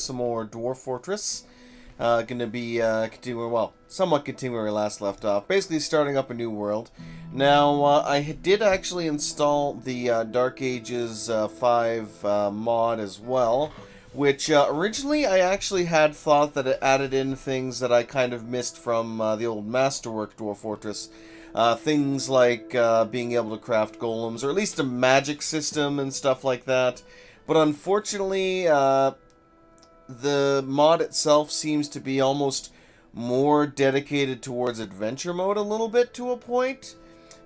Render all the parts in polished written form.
some more Dwarf Fortress. Going to be continuing, well, somewhat continuing where we last left off. Basically starting up a new world. Now, I did actually install the Dark Ages 5 mod as well, which originally I actually had thought that it added in things that I kind of missed from the old Masterwork Dwarf Fortress. Things like being able to craft golems, or at least a magic system and stuff like that. But unfortunately, the mod itself seems to be almost more dedicated towards adventure mode a little bit to a point,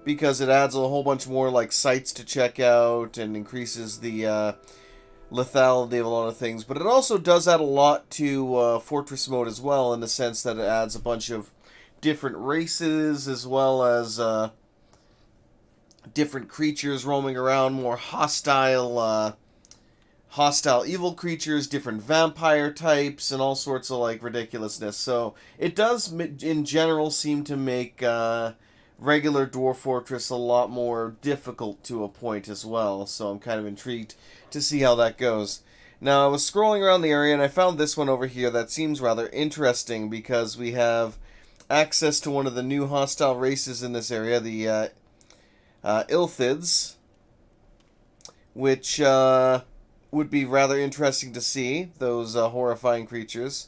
because it adds a whole bunch more like sites to check out and increases the lethality of a lot of things. But it also does add a lot to Fortress mode as well, in the sense that it adds a bunch of different races as well as different creatures roaming around, more hostile evil creatures, different vampire types, and all sorts of like ridiculousness. So it does in general seem to make regular Dwarf Fortress a lot more difficult to a point as well. So I'm kind of intrigued to see how that goes. Now, I was scrolling around the area and I found this one over here that seems rather interesting, because we have access to one of the new hostile races in this area, the Ilthids, which would be rather interesting to see, those horrifying creatures.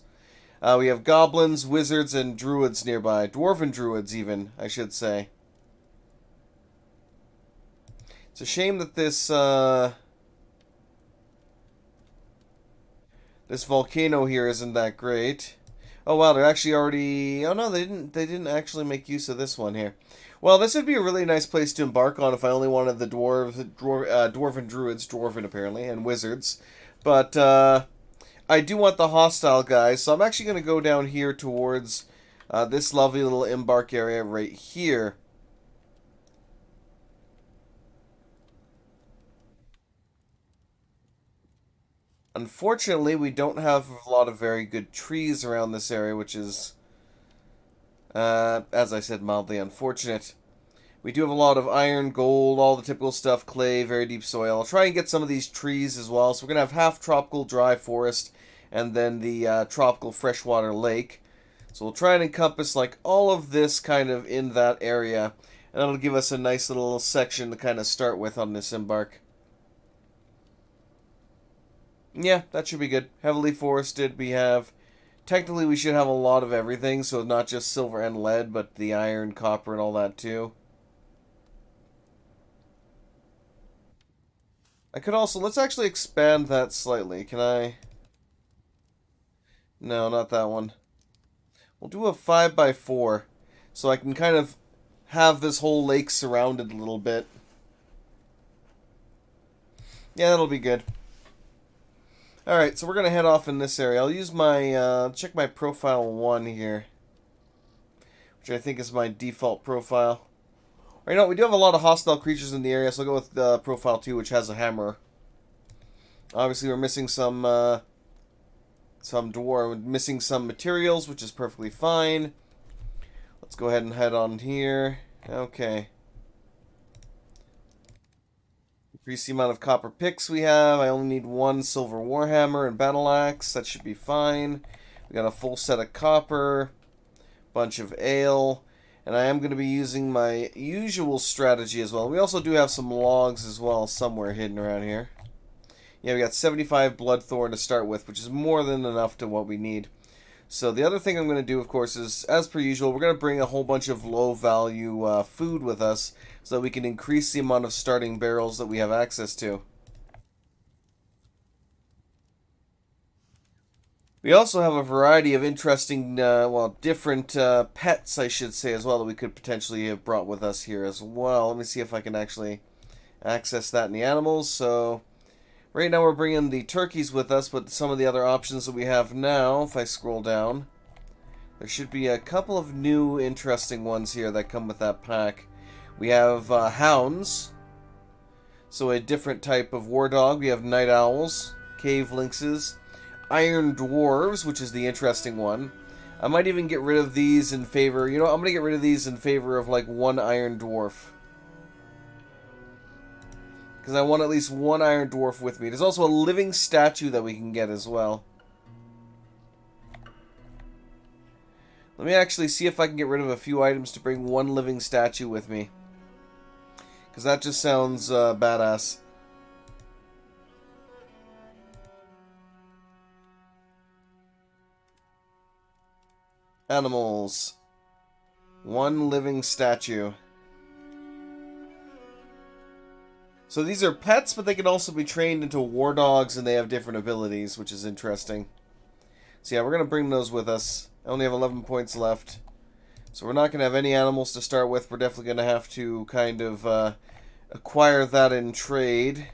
We have goblins, wizards, and druids nearby. Dwarven druids, even, I should say. It's a shame that this volcano here isn't that great. Oh wow, they're actually already... Oh no, they didn't actually make use of this one here. Well, this would be a really nice place to embark on if I only wanted the dwarven druids, dwarven apparently, and wizards. But I do want the hostile guys, so I'm actually going to go down here towards this lovely little Embark area right here. Unfortunately, we don't have a lot of very good trees around this area, which is, as I said, mildly unfortunate. We do have a lot of iron, gold, all the typical stuff, clay, very deep soil. I'll try and get some of these trees as well. So we're going to have half tropical dry forest and then the tropical freshwater lake. So we'll try and encompass like all of this kind of in that area. And that'll give us a nice little section to kind of start with on this Embark. Yeah, that should be good. Heavily forested. We have... Technically, we should have a lot of everything, so not just silver and lead, but the iron, copper, and all that too. I could also... Let's actually expand that slightly. Can I... No, not that one. We'll do a 5x4, so I can kind of have this whole lake surrounded a little bit. Yeah, that'll be good. Alright, so we're going to head off in this area. I'll use my, check my profile 1 here, which I think is my default profile. Or, you know, we do have a lot of hostile creatures in the area, so I'll go with profile 2, which has a hammer. Obviously, we're missing some dwarf, missing some materials, which is perfectly fine. Let's go ahead and head on here. Okay. Increase the amount of copper picks we have. I only need one silver warhammer and battle axe. That should be fine. We got a full set of copper, bunch of ale, and I am going to be using my usual strategy as well. We also do have some logs as well somewhere hidden around here. Yeah, we got 75 bloodthorn to start with, which is more than enough to what we need. So the other thing I'm going to do, of course, is, as per usual, we're going to bring a whole bunch of low-value food with us so that we can increase the amount of starting barrels that we have access to. We also have a variety of interesting, well, different pets, I should say, as well, that we could potentially have brought with us here as well. Let me see if I can actually access that in the animals. So... right now we're bringing the turkeys with us, but some of the other options that we have now, if I scroll down, there should be a couple of new interesting ones here that come with that pack. We have hounds, so a different type of war dog. We have night owls, cave lynxes, iron dwarves, which is the interesting one. I might even get rid of these in favor, you know, I'm going to get rid of these in favor of like one iron dwarf. Because I want at least one iron dwarf with me. There's also a living statue that we can get as well. Let me actually see if I can get rid of a few items to bring one living statue with me. Because that just sounds badass. Animals. One living statue. So these are pets, but they can also be trained into war dogs, and they have different abilities, which is interesting. So yeah, we're going to bring those with us. I only have 11 points left. So we're not going to have any animals to start with. We're definitely going to have to kind of acquire that in trade.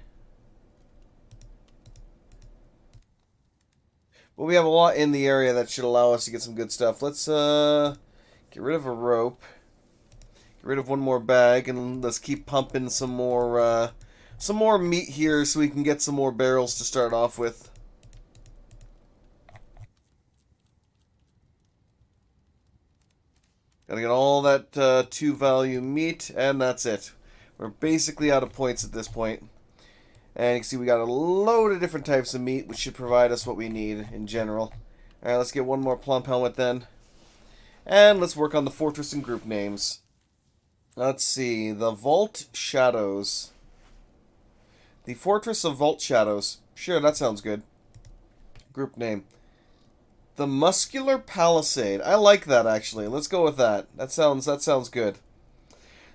But we have a lot in the area that should allow us to get some good stuff. Let's get rid of a rope. Get rid of one more bag, and let's keep pumping some more meat here so we can get some more barrels to start off with. Gotta get all that 2-value meat, and that's it. We're basically out of points at this point. And you can see we got a load of different types of meat, which should provide us what we need in general. Alright, let's get one more plump helmet then. And let's work on the fortress and group names. Let's see, the Vault Shadows. The Fortress of Vault Shadows. Sure, that sounds good. Group name. The Muscular Palisade. I like that, actually. Let's go with that. That sounds good.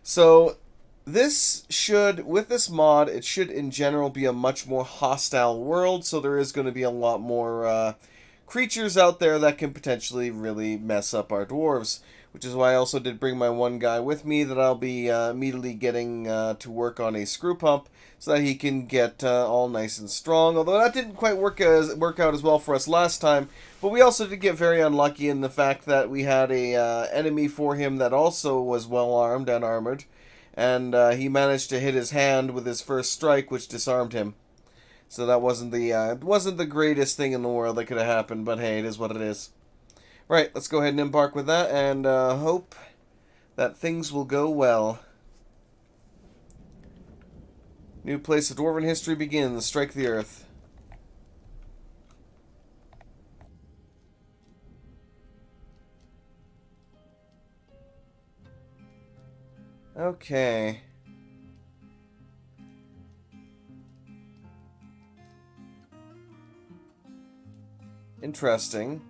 So, this should, with this mod, it should in general be a much more hostile world, so there is going to be a lot more creatures out there that can potentially really mess up our dwarves, which is why I also did bring my one guy with me that I'll be immediately getting to work on a screw pump so that he can get all nice and strong, although that didn't quite work out as well for us last time, but we also did get very unlucky in the fact that we had a enemy for him that also was well armed and armored. And he managed to hit his hand with his first strike, which disarmed him. So that wasn't the greatest thing in the world that could have happened, but hey, it is what it is. Right, let's go ahead and embark with that, and hope that things will go well. New place of Dwarven history begins. Strike the earth. Okay. Interesting.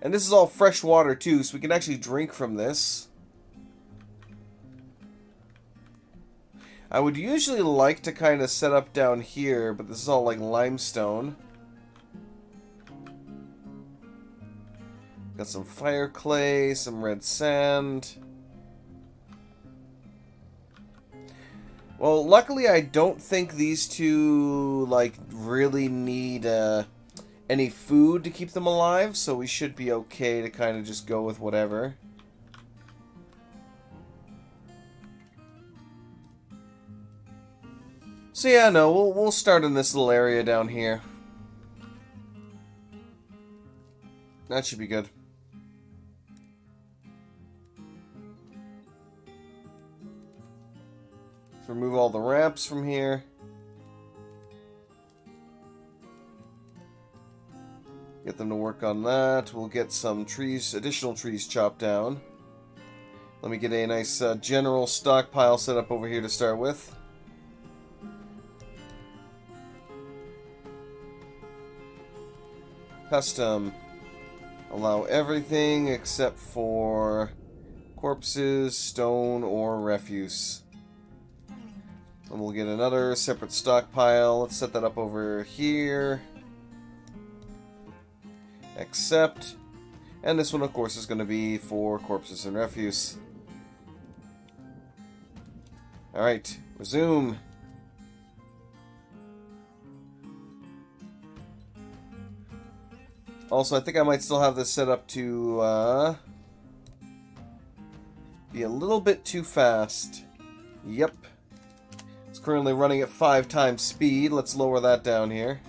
And this is all fresh water too, so we can actually drink from this. I would usually like to kind of set up down here, but this is all like limestone. Got some fire clay, some red sand. Well, luckily I don't think these two, like, really need any food to keep them alive, so we should be okay to kind of just go with whatever. So yeah, no, we'll start in this little area down here. That should be good. Remove all the ramps from here. Get them to work on that. We'll get some trees, additional trees chopped down. Let me get a nice general stockpile set up over here to start with. Custom. Allow everything except for corpses, stone, or refuse. And we'll get another separate stockpile. Let's set that up over here. Accept. And this one, of course, is going to be for corpses and refuse. Alright, resume. Also, I think I might still have this set up to be a little bit too fast. Yep. It's currently running at 5 times speed. Let's lower that down here.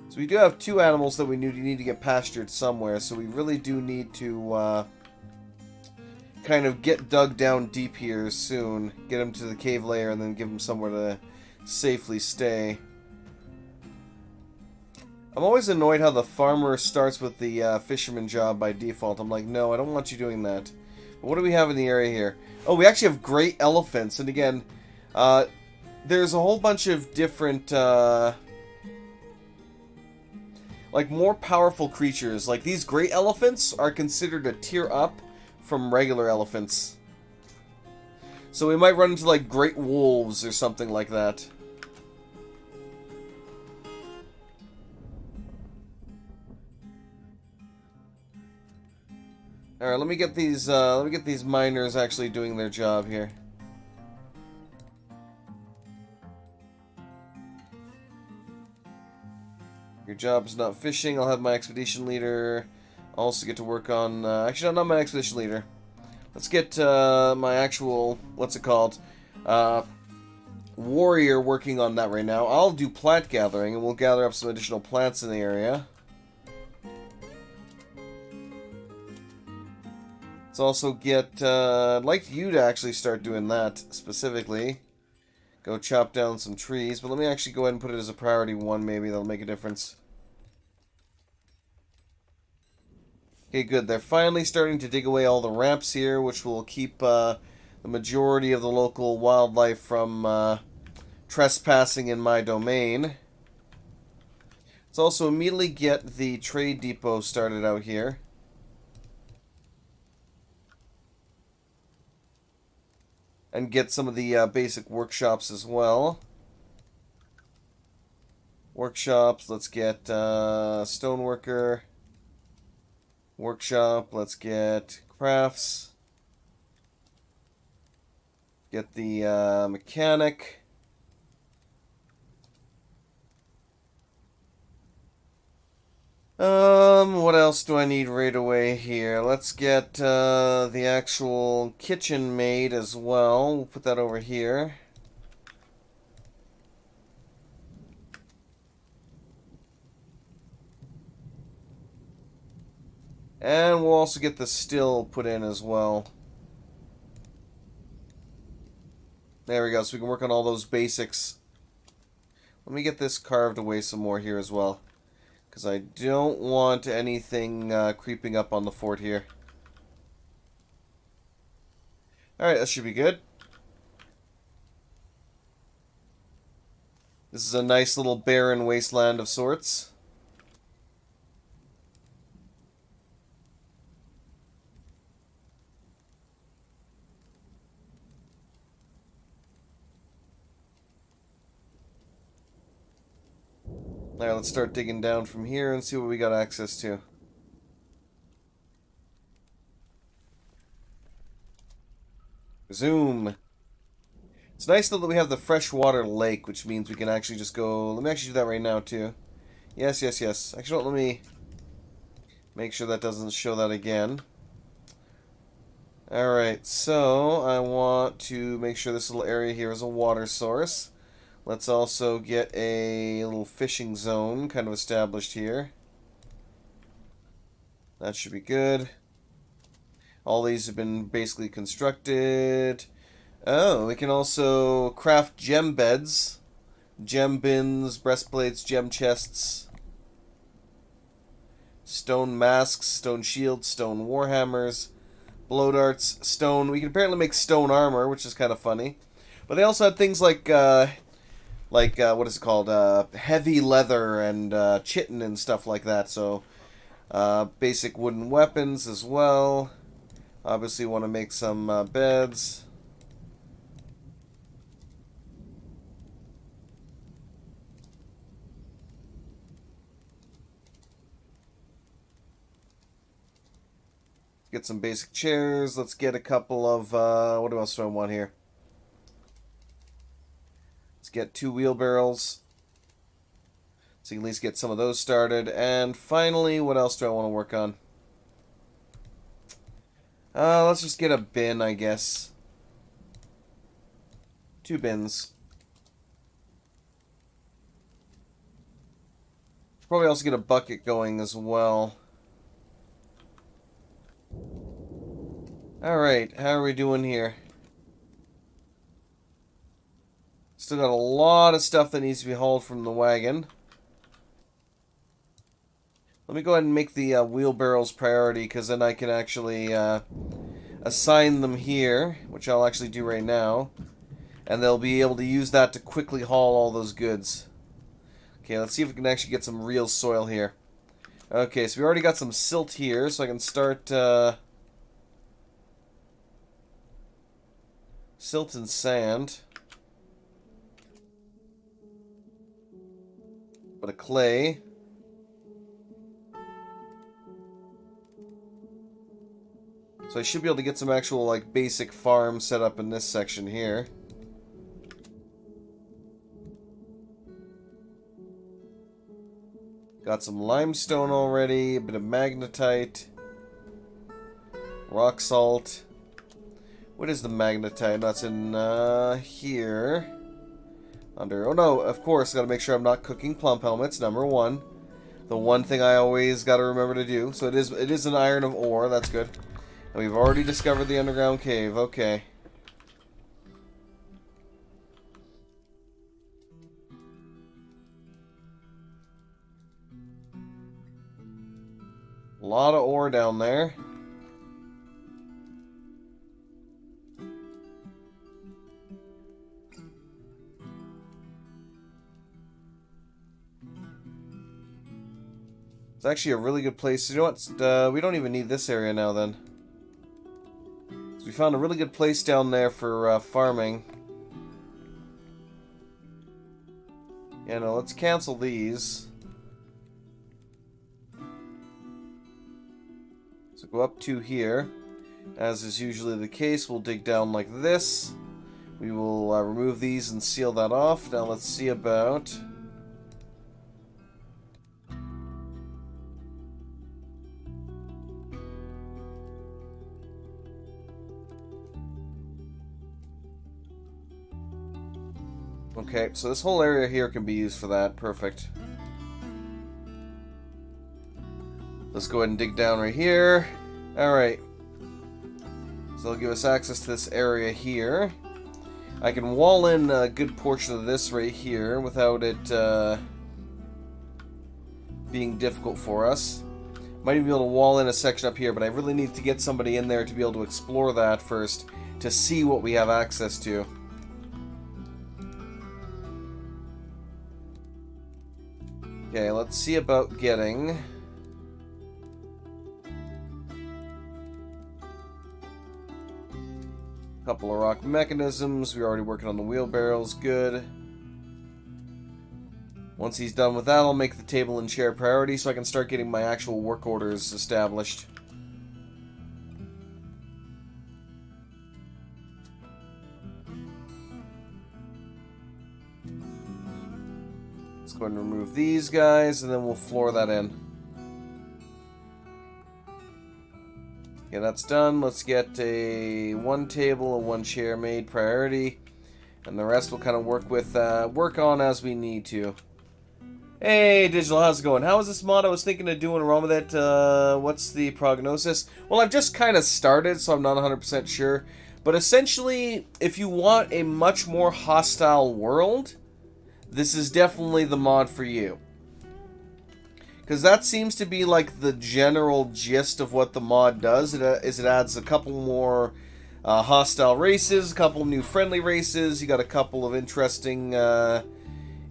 So we do have 2 animals that we need to get pastured somewhere, so we really do need to kind of get dug down deep here soon. Get them to the cave layer and then give them somewhere to safely stay. I'm always annoyed how the farmer starts with the fisherman job by default. I'm like, no, I don't want you doing that. But what do we have in the area here? Oh, we actually have great elephants. And again, there's a whole bunch of different, like, more powerful creatures. Like, these great elephants are considered a tier up from regular elephants. So we might run into, like, great wolves or something like that. Alright, let me get these miners actually doing their job here. Your job's not fishing. I'll have my expedition leader also get to work on... actually, no, not my expedition leader. Let's get my actual... what's it called? Warrior working on that right now. I'll do plant gathering, and we'll gather up some additional plants in the area. Let's also get... I'd like you to actually start doing that, specifically. Go chop down some trees, but let me actually go ahead and put it as a priority 1, maybe. That'll make a difference. Okay, good. They're finally starting to dig away all the ramps here, which will keep the majority of the local wildlife from trespassing in my domain. Let's also immediately get the trade depot started out here. And get some of the basic workshops as well. Workshops, let's get stoneworker. Workshop, let's get crafts. Get the mechanic. What else do I need right away here? Let's get the actual kitchen made as well. We'll put that over here. And we'll also get the still put in as well. There we go, so we can work on all those basics. Let me get this carved away some more here as well. Because I don't want anything creeping up on the fort here. Alright, that should be good. This is a nice little barren wasteland of sorts. Alright, let's start digging down from here and see what we got access to. Zoom. It's nice though that we have the freshwater lake, which means we can actually just go... Let me actually do that right now too. Yes, yes, yes. Actually, let me make sure that doesn't show that again. Alright, so I want to make sure this little area here is a water source. Let's also get a little fishing zone kind of established here. That should be good. All these have been basically constructed. Oh, we can also craft gem beds. Gem bins, breastplates, gem chests. Stone masks, stone shields, stone warhammers. Blow darts, stone... We can apparently make stone armor, which is kind of funny. But they also have things like what is it called? Heavy leather and chitin and stuff like that. So, basic wooden weapons as well. Obviously, want to make some beds. Get some basic chairs. Let's get a couple of, what else do I want here? Let's get 2 wheelbarrows. So you can at least get some of those started. And finally, what else do I want to work on? Let's just get a bin, I guess. 2 bins. Should probably also get a bucket going as well. Alright, how are we doing here? Still got a lot of stuff that needs to be hauled from the wagon. Let me go ahead and make the wheelbarrows priority, because then I can actually assign them here, which I'll actually do right now. And they'll be able to use that to quickly haul all those goods. Okay, let's see if we can actually get some real soil here. Okay, so we already got some silt here, so I can start silt and sand. But a clay. So I should be able to get some actual, like, basic farm set up in this section here. Got some limestone already, a bit of magnetite, rock salt. What is the magnetite? That's in here. Under, oh no, of course, gotta make sure I'm not cooking plump helmets, number one. The one thing I always gotta remember to do. So it is an iron of ore, that's good. And we've already discovered the underground cave, okay. A lot of ore down there. It's actually a really good place. You know what? We don't even need this area now then. So we found a really good place down there for farming. Yeah, no, let's cancel these. So go up to here. As is usually the case, we'll dig down like this. We will remove these and seal that off. Now let's see about... Okay, so this whole area here can be used for that. Perfect. Let's go ahead and dig down right here. Alright. So it'll give us access to this area here. I can wall in a good portion of this right here without it being difficult for us. Might even be able to wall in a section up here, but I really need to get somebody in there to be able to explore that first to see what we have access to. Okay, let's see about getting... a couple of rock mechanisms. We're already working on the wheelbarrows. Good. Once he's done with that, I'll make the table and chair priority so I can start getting my actual work orders established. Let's go ahead and remove these guys, and then we'll floor that in. Okay, that's done. Let's get a one table and one chair made priority, and the rest we'll kind of work on as we need to. Hey, Digital, how's it going? How is this mod? I was thinking of doing wrong with it. What's the prognosis? Well, I've just kind of started, so I'm not 100% sure. But essentially, if you want a much more hostile world, this is definitely the mod for you. Because that seems to be like the general gist of what the mod does. It adds a couple more hostile races, a couple new friendly races. You got a couple of interesting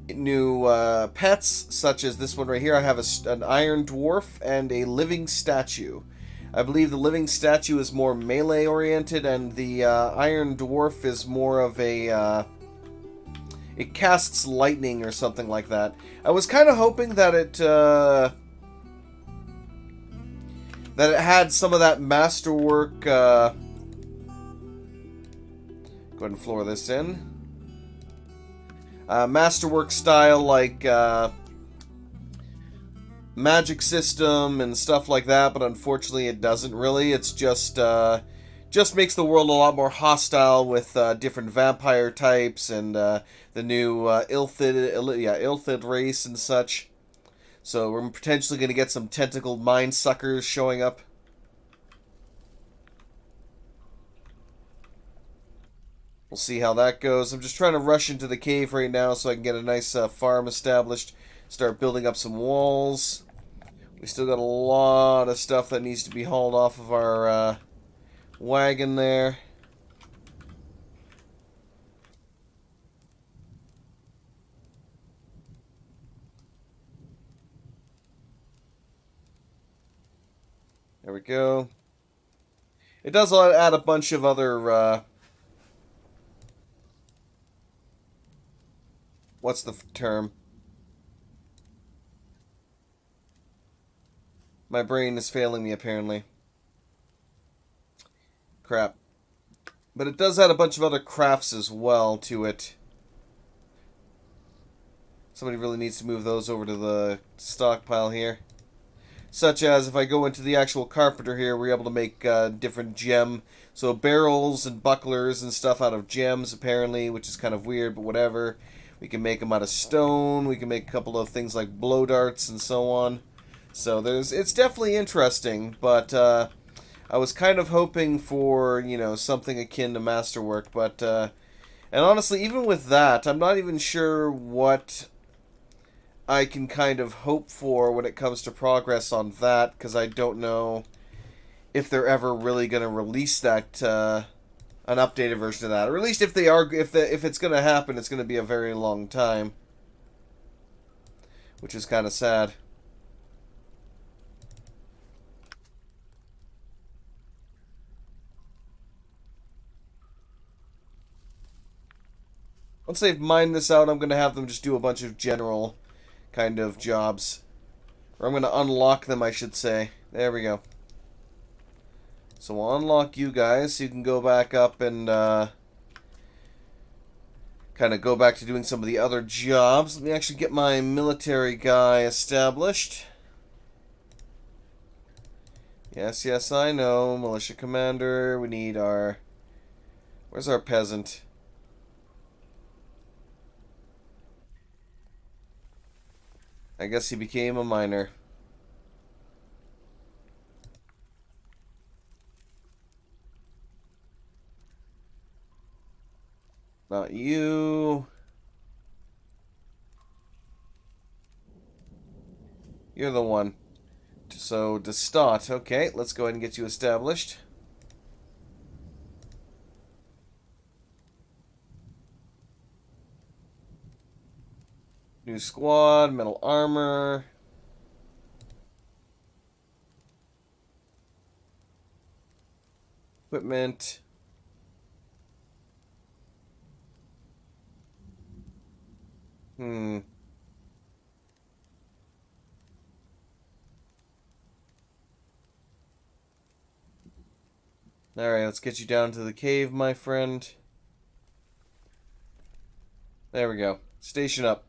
new pets, such as this one right here. I have an iron dwarf and a living statue. I believe the living statue is more melee oriented, and the iron dwarf is more of a... it casts lightning or something like that. I was kind of hoping that it had some of that masterwork. Go ahead and floor this in. Masterwork style, like magic system and stuff like that, but unfortunately it doesn't really. It's just makes the world a lot more hostile with different vampire types and the new Illithid race and such. So we're potentially going to get some tentacled mind suckers showing up. We'll see how that goes. I'm just trying to rush into the cave right now so I can get a nice farm established. Start building up some walls. We still got a lot of stuff that needs to be hauled off of our wagon there. There we go. It does add a bunch of other, what's the term? My brain is failing me, apparently. Crap. But it does add a bunch of other crafts as well to it. Somebody really needs to move those over to the stockpile here. Such as, if I go into the actual carpenter here, we're able to make different gem. So barrels and bucklers and stuff out of gems, apparently, which is kind of weird, but whatever. We can make them out of stone. We can make a couple of things like blow darts and so on. So it's definitely interesting, but I was kind of hoping for, you know, something akin to masterwork, but and honestly, even with that, I'm not even sure what I can kind of hope for when it comes to progress on that, because I don't know if they're ever really going to release that an updated version of that, or at least if they are, if it's going to happen, it's going to be a very long time, which is kind of sad. Once they've mined this out, I'm going to have them just do a bunch of general kind of jobs. Or I'm going to unlock them, I should say. There we go. So we'll unlock you guys so you can go back up and kind of go back to doing some of the other jobs. Let me actually get my military guy established. Yes, yes, I know. Militia commander. We need our... Where's our peasant? I guess he became a miner. Not you. You're the one. So, to start. Okay, let's go ahead and get you established. New squad, metal armor. Equipment. Alright, let's get you down to the cave, my friend. There we go. Station up.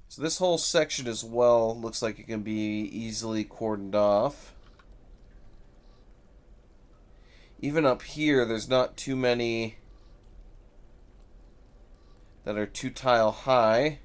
So this whole section as well looks like it can be easily cordoned off. Even up here, there's not too many that are 2 tile high.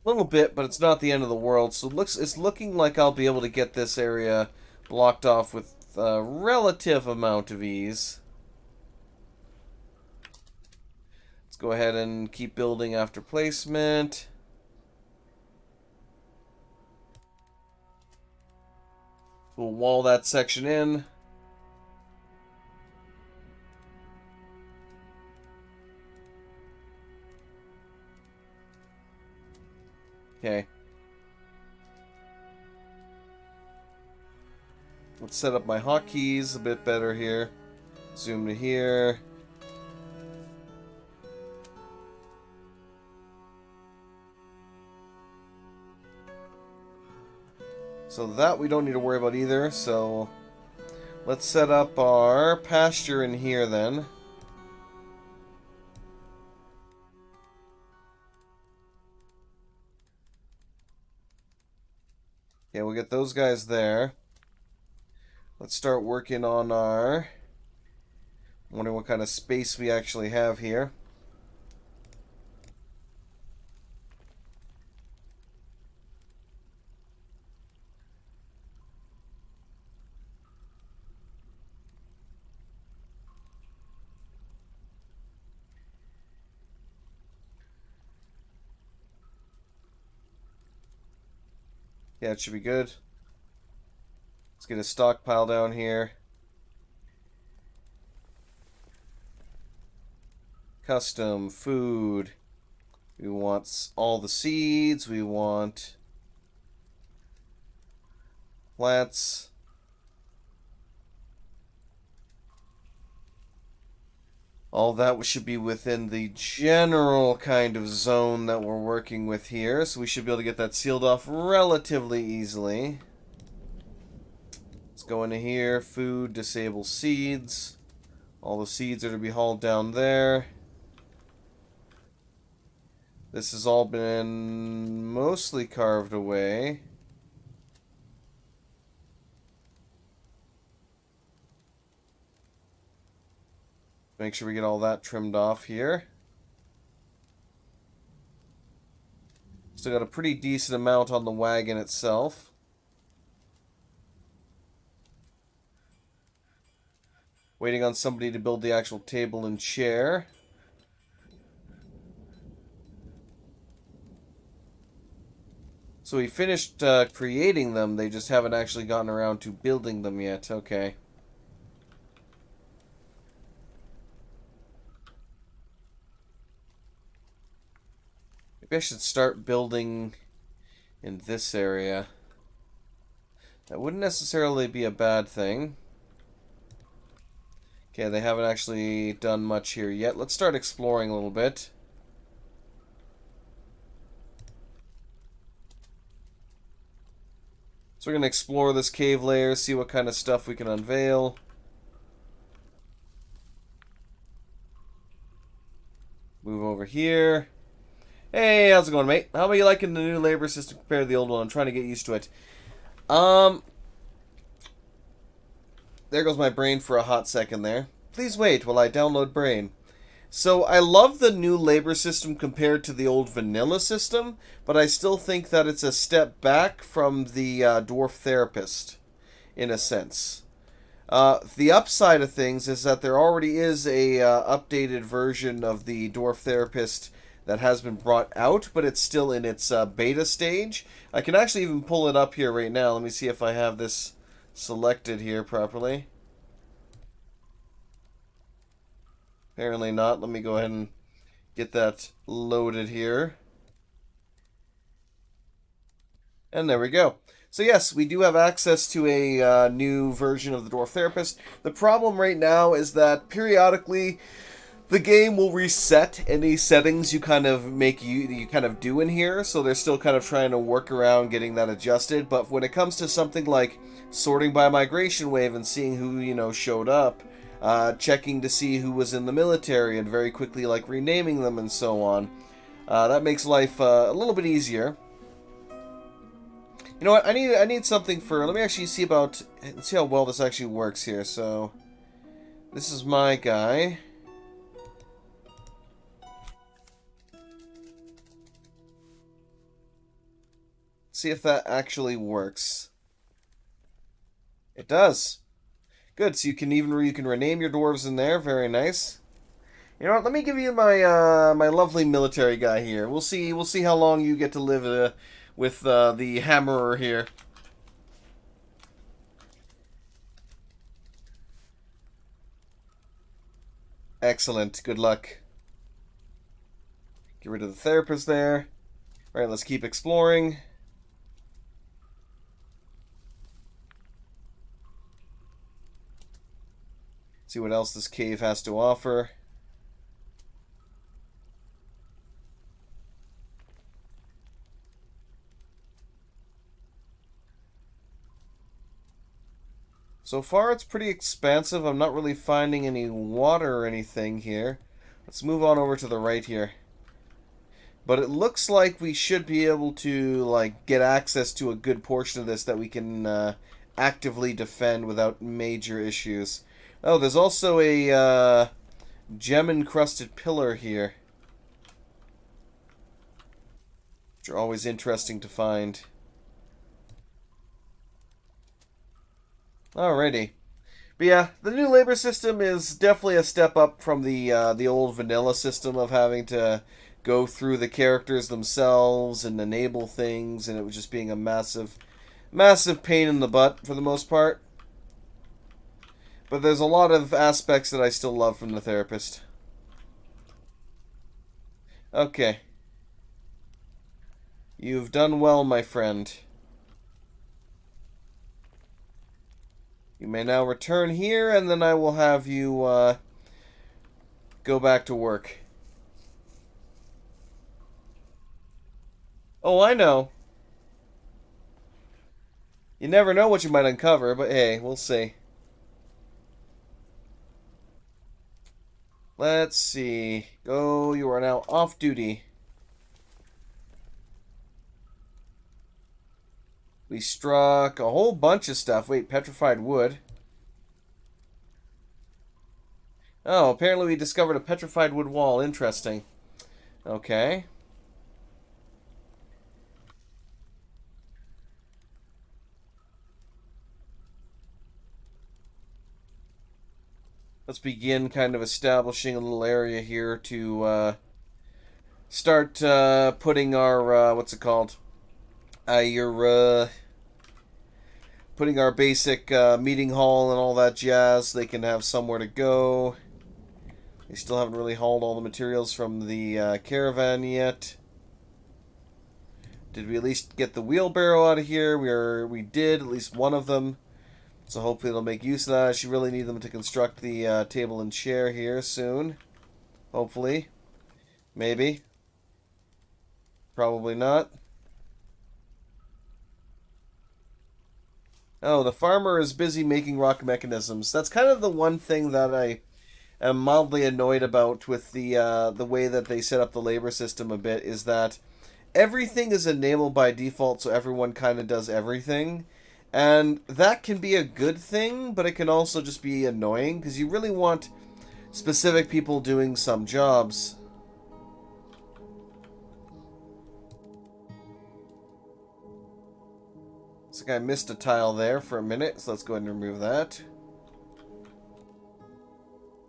A little bit, but it's not the end of the world. So it's looking like I'll be able to get this area blocked off with a relative amount of ease. Let's go ahead and keep building after placement. We'll wall that section in. Okay. Let's set up my hotkeys a bit better here. Zoom to here. So that we don't need to worry about either. So let's set up our pasture in here then. Okay, we'll get those guys there. Let's start working on our... I'm wondering what kind of space we actually have here. Yeah, it should be good. Let's get a stockpile down here. Custom food. We want all the seeds. We want plants. All that should be within the general kind of zone that we're working with here. So we should be able to get that sealed off relatively easily. Let's go into here. Food, disable seeds. All the seeds are to be hauled down there. This has all been mostly carved away. Make sure we get all that trimmed off here. Still got a pretty decent amount on the wagon itself. Waiting on somebody to build the actual table and chair. So we finished creating them, they just haven't actually gotten around to building them yet. Okay. Maybe I should start building in this area. That wouldn't necessarily be a bad thing. Okay, they haven't actually done much here yet. Let's start exploring a little bit. So we're going to explore this cave layer, see what kind of stuff we can unveil. Move over here. Hey, how's it going, mate? How about you liking the new labor system compared to the old one? I'm trying to get used to it. There goes my brain for a hot second there. Please wait while I download brain. So I love the new labor system compared to the old vanilla system, but I still think that it's a step back from the Dwarf Therapist, in a sense. The upside of things is that there already is a updated version of the Dwarf Therapist that has been brought out, but it's still in its beta stage. I can actually even pull it up here right now. Let me see if I have this selected here properly. Apparently not. Let me go ahead and get that loaded here. And there we go. So yes, we do have access to a new version of the Dwarf Therapist. The problem right now is that periodically the game will reset any settings you kind of do in here, so they're still kind of trying to work around getting that adjusted. But when it comes to something like sorting by migration wave and seeing who showed up, checking to see who was in the military and very quickly renaming them and so on, that makes life a little bit easier. You know what? I need something for. Let me actually see how well this actually works here. So this is my guy. See if that actually works. It does. Good. So you can rename your dwarves in there. Very nice. You know what? Let me give you my my lovely military guy here. We'll see how long you get to live with the hammerer here. Excellent. Good luck. Get rid of the therapist there. All right. Let's keep exploring. See what else this cave has to offer. So far it's pretty expansive. I'm not really finding any water or anything here. Let's move on over to the right here. But it looks like we should be able to get access to a good portion of this that we can actively defend without major issues. Oh, there's also a gem-encrusted pillar here, which are always interesting to find. Alrighty. But yeah, the new labor system is definitely a step up from the old vanilla system of having to go through the characters themselves and enable things, and it was just being a massive Massive pain in the butt for the most part. But there's a lot of aspects that I still love from the therapist. Okay. You've done well, my friend. You may now return here, and then I will have you, go back to work. Oh, I know. You never know what you might uncover, but hey, we'll see. Let's see. Go, you are now off duty. We struck a whole bunch of stuff. Wait, petrified wood. Oh, apparently we discovered a petrified wood wall. Interesting. Okay. Let's begin kind of establishing a little area here to start putting our, what's it called? Putting our basic meeting hall and all that jazz. They can have somewhere to go. They still haven't really hauled all the materials from the caravan yet. Did we at least get the wheelbarrow out of here? We did, at least one of them. So hopefully they'll make use of that. I should really need them to construct the table and chair here soon. Hopefully. Maybe. Probably not. Oh, the farmer is busy making rock mechanisms. That's kind of the one thing that I am mildly annoyed about with the way that they set up the labor system a bit, is that everything is enabled by default, so everyone kind of does everything. And that can be a good thing, but it can also just be annoying, because you really want specific people doing some jobs. Looks like I missed a tile there for a minute, so let's go ahead and remove that.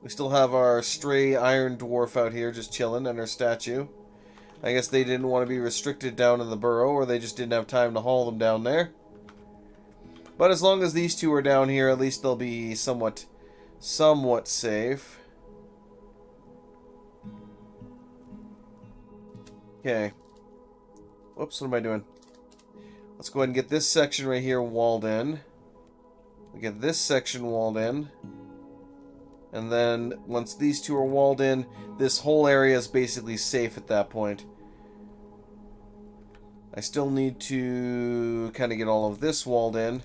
We still have our stray iron dwarf out here just chilling, and our statue. I guess they didn't want to be restricted down in the burrow, or they just didn't have time to haul them down there. But as long as these two are down here, at least they'll be somewhat safe. Okay. Whoops, what am I doing? Let's go ahead and get this section right here walled in. We get this section walled in. And then, once these two are walled in, this whole area is basically safe at that point. I still need to kind of get all of this walled in.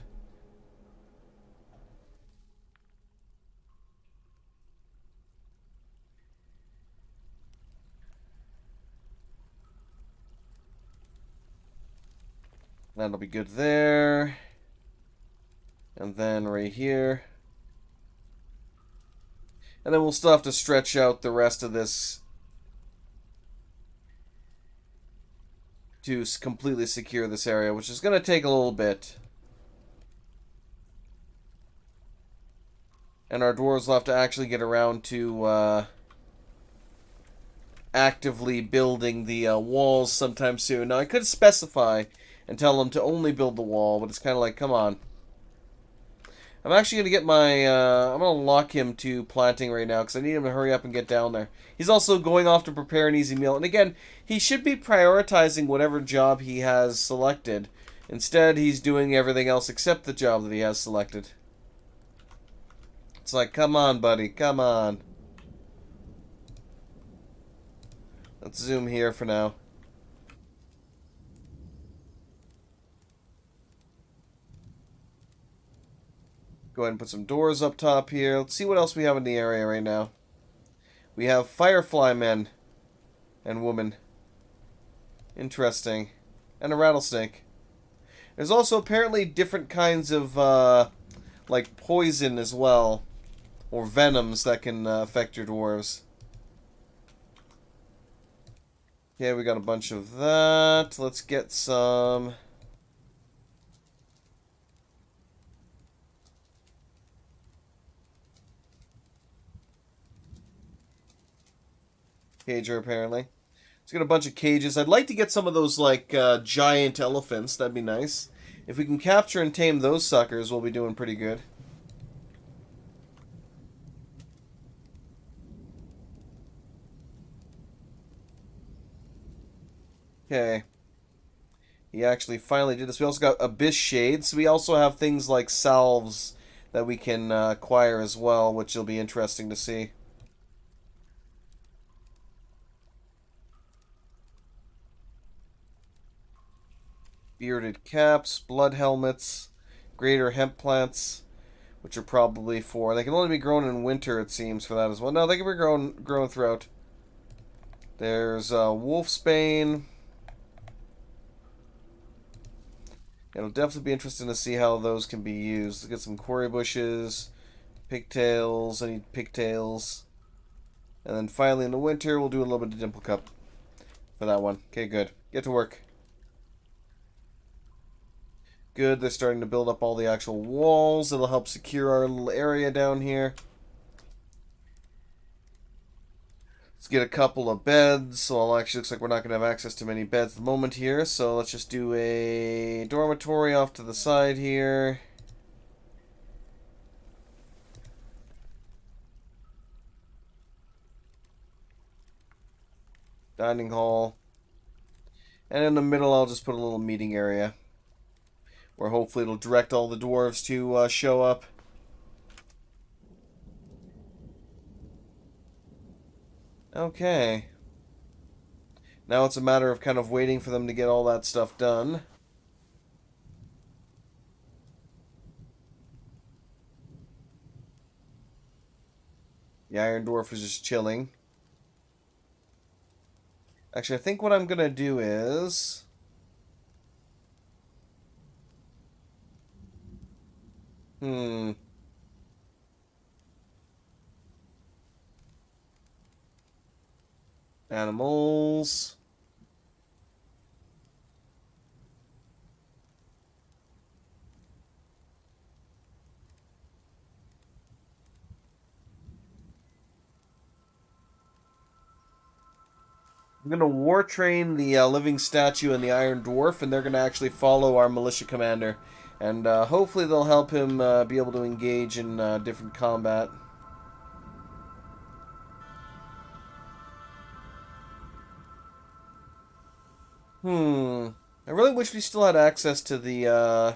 That'll be good there. And then right here. And then we'll still have to stretch out the rest of this to completely secure this area, which is going to take a little bit. And our dwarves will have to actually get around to actively building the walls sometime soon. Now, I could specify and tell them to only build the wall, but it's kind of like, come on. I'm actually going to get my, I'm going to lock him to planting right now, because I need him to hurry up and get down there. He's also going off to prepare an easy meal, and again, he should be prioritizing whatever job he has selected. Instead, he's doing everything else except the job that he has selected. It's like, come on, buddy, come on. Let's zoom here for now. Go ahead and put some doors up top here. Let's see what else we have in the area right now. We have firefly men and women. Interesting. And a rattlesnake. There's also apparently different kinds of, like poison as well. Or venoms that can affect your dwarves. Okay, we got a bunch of that. Let's get some... cager, apparently. Let's get a bunch of cages. I'd like to get some of those, like, giant elephants. That'd be nice. If we can capture and tame those suckers, we'll be doing pretty good. Okay. He actually finally did this. We also got Abyss Shades. We also have things like salves that we can acquire as well, which will be interesting to see. Bearded caps, blood helmets, greater hemp plants, which are probably for... They can only be grown in winter, it seems, for that as well. No, they can be grown throughout. There's Wolfsbane. It'll definitely be interesting to see how those can be used. Let's get some quarry bushes, pigtails. I need pigtails. And then finally in the winter, we'll do a little bit of dimple cup for that one. Okay, good. Get to work. Good, they're starting to build up all the actual walls. It'll help secure our little area down here. Let's get a couple of beds. Well, actually looks like we're not going to have access to many beds at the moment here. So let's just do a dormitory off to the side here. Dining hall. And in the middle, I'll just put a little meeting area, where hopefully it'll direct all the dwarves to show up. Okay. Now it's a matter of kind of waiting for them to get all that stuff done. The Iron Dwarf is just chilling. Actually, I think what I'm going to do is... Animals. I'm going to war train the living statue and the Iron Dwarf, and they're going to actually follow our militia commander. And hopefully they'll help him be able to engage in different combat. I really wish we still had access to the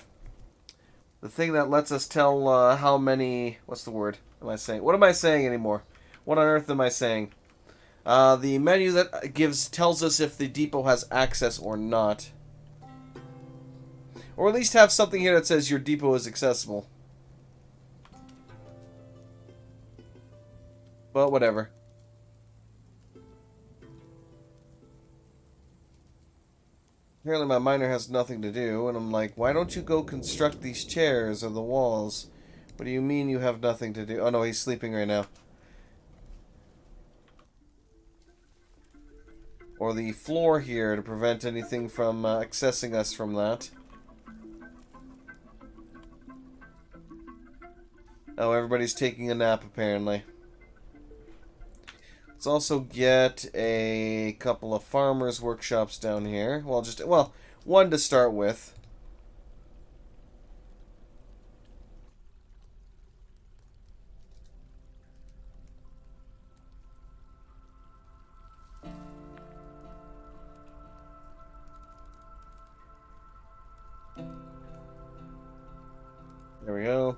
thing that lets us tell how many... What's the word am I saying? What am I saying anymore? What on earth am I saying? The menu that tells us if the depot has access or not. Or at least have something here that says your depot is accessible. But whatever. Apparently my miner has nothing to do, and I'm like, why don't you go construct these chairs or the walls? What do you mean you have nothing to do? Oh no, he's sleeping right now. Or the floor here to prevent anything from accessing us from that. Oh, everybody's taking a nap apparently. Let's also get a couple of farmers' workshops down here. Well, one to start with. There we go.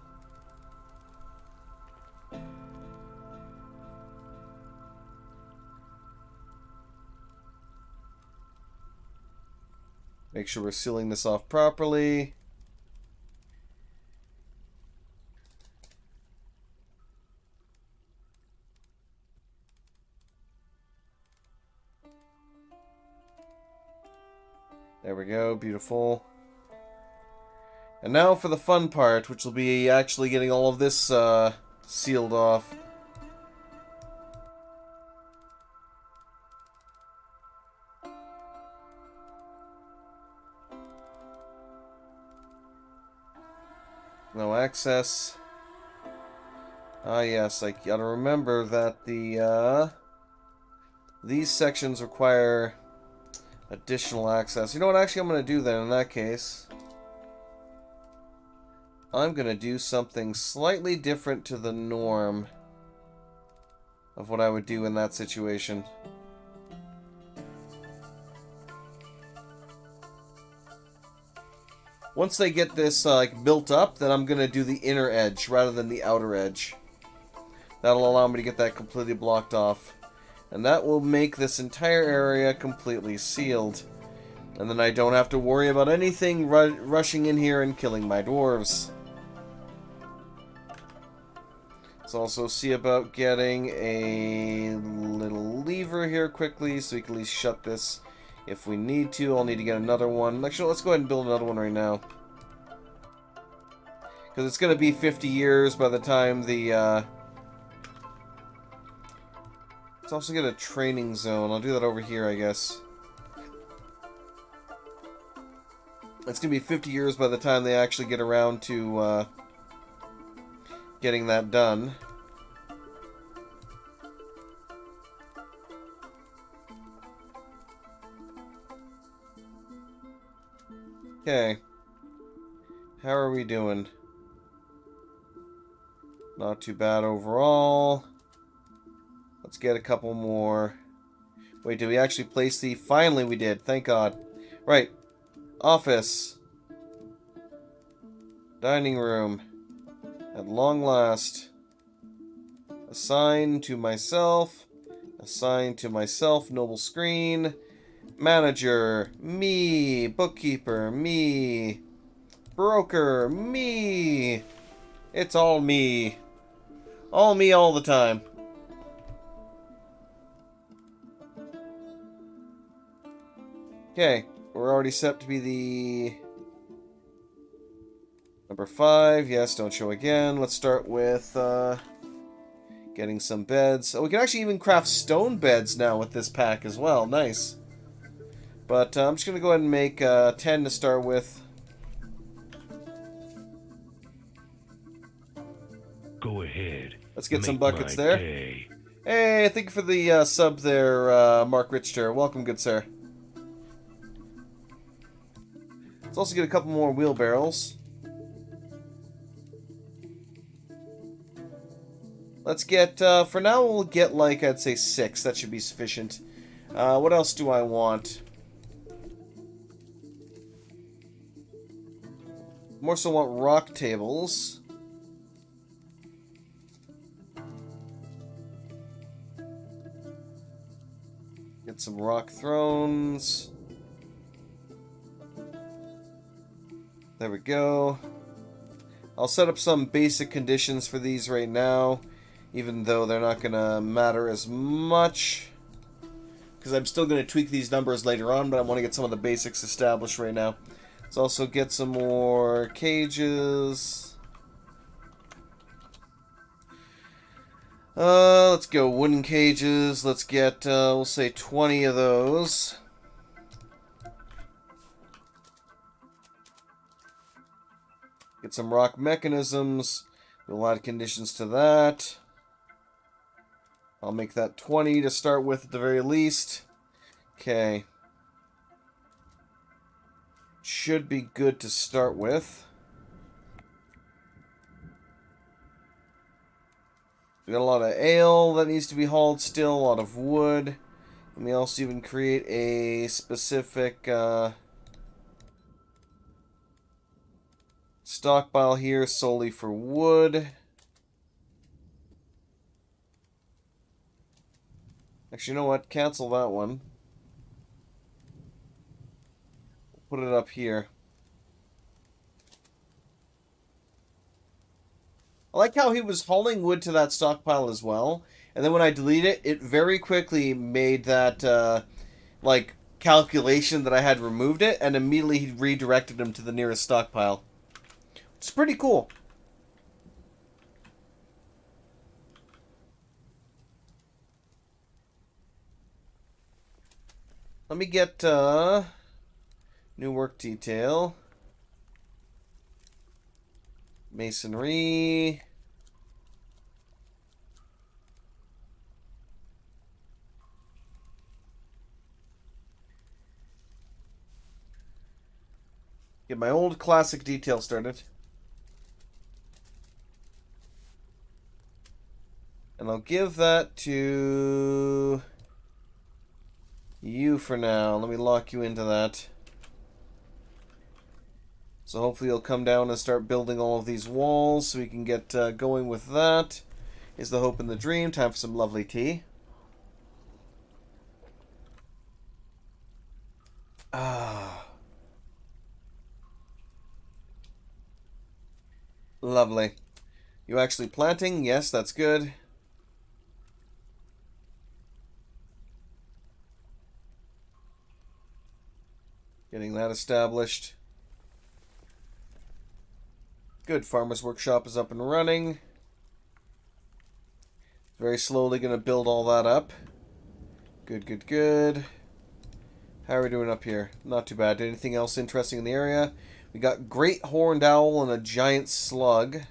Make sure we're sealing this off properly. There we go, beautiful. And now for the fun part, which will be actually getting all of this sealed off. No access. Ah yes, I gotta remember that these sections require additional access. You know what, actually I'm gonna do that in that case. I'm going to do something slightly different to the norm of what I would do in that situation. Once they get this like built up, then I'm going to do the inner edge rather than the outer edge. That'll allow me to get that completely blocked off. And that will make this entire area completely sealed. And then I don't have to worry about anything rushing in here and killing my dwarves. Let's also see about getting a little lever here quickly so we can at least shut this if we need to. I'll need to get another one. Actually, let's go ahead and build another one right now. Because it's going to be 50 years by the time the... Let's also get a training zone. I'll do that over here, I guess. It's going to be 50 years by the time they actually get around to getting that done. Okay. How are we doing? Not too bad overall. Let's get a couple more. Wait, did we actually place the... Finally we did. Thank God. Right. Office. Dining room. At long last. Assign to myself. Assign to myself. Noble screen. Manager. Me. Bookkeeper. Me. Broker. Me. It's all me. All me all the time. Okay. We're already set to be the... Number 5. Yes, don't show again. Let's start with getting some beds. Oh, we can actually even craft stone beds now with this pack as well. Nice. But I'm just going to go ahead and make 10 to start with. Go ahead. Let's get some buckets there. Day. Hey, thank you for the sub there, Mark Richter. Welcome, good sir. Let's also get a couple more wheelbarrows. Let's get, for now we'll get like, I'd say 6. That should be sufficient. What else do I want? More so want rock tables. Get some rock thrones. There we go. I'll set up some basic conditions for these right now, even though they're not going to matter as much, because I'm still going to tweak these numbers later on, but I want to get some of the basics established right now. Let's also get some more cages. Let's go wooden cages. Let's get, we'll say 20 of those. Get some rock mechanisms. We'll add conditions to that. I'll make that 20 to start with at the very least. Okay. Should be good to start with. We got a lot of ale that needs to be hauled still, a lot of wood. And we also even create a specific stockpile here solely for wood. Actually, you know what? Cancel that one. Put it up here. I like how he was hauling wood to that stockpile as well. And then when I delete it, it very quickly made that, like, calculation that I had removed it, and immediately he redirected him to the nearest stockpile. It's pretty cool. Let me get, new work detail. Masonry. Get my old classic detail started. And I'll give that to you for now. Let me lock you into that. So hopefully you'll come down and start building all of these walls so we can get going with that. Is the hope and the dream. Time for some lovely tea. Ah. Lovely. You actually planting? Yes, that's good. Getting that established. Good. Farmer's Workshop is up and running. Very slowly going to build all that up. Good, good, good. How are we doing up here? Not too bad. Anything else interesting in the area? We got Great Horned Owl and a Giant Slug.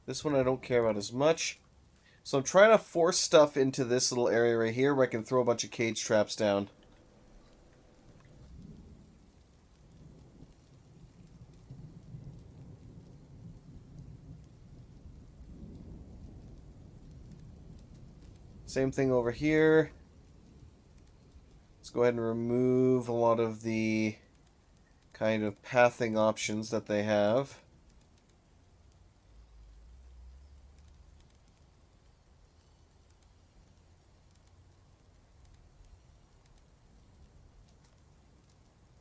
This one I don't care about as much. So I'm trying to force stuff into this little area right here where I can throw a bunch of cage traps down. Same thing over here. Let's go ahead and remove a lot of the kind of pathing options that they have.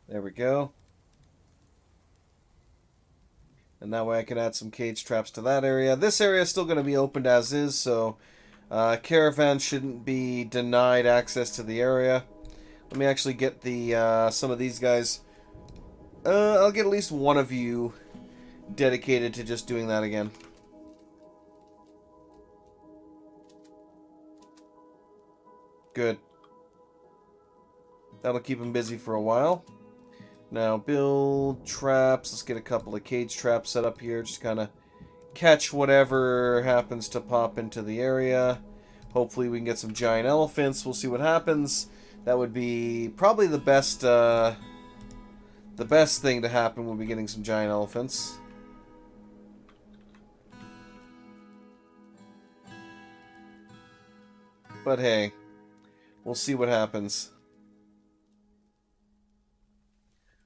There we go. And that way I can add some cage traps to that area. This area is still going to be opened as is, so caravans shouldn't be denied access to the area. Let me actually get the some of these guys. I'll get at least one of you dedicated to just doing that again. Good. That'll keep them busy for a while. Now build traps. Let's get a couple of cage traps set up here. Just kind of catch whatever happens to pop into the area. Hopefully we can get some giant elephants. We'll see what happens. That would be probably the best thing to happen would be getting some giant elephants. But hey, we'll see what happens.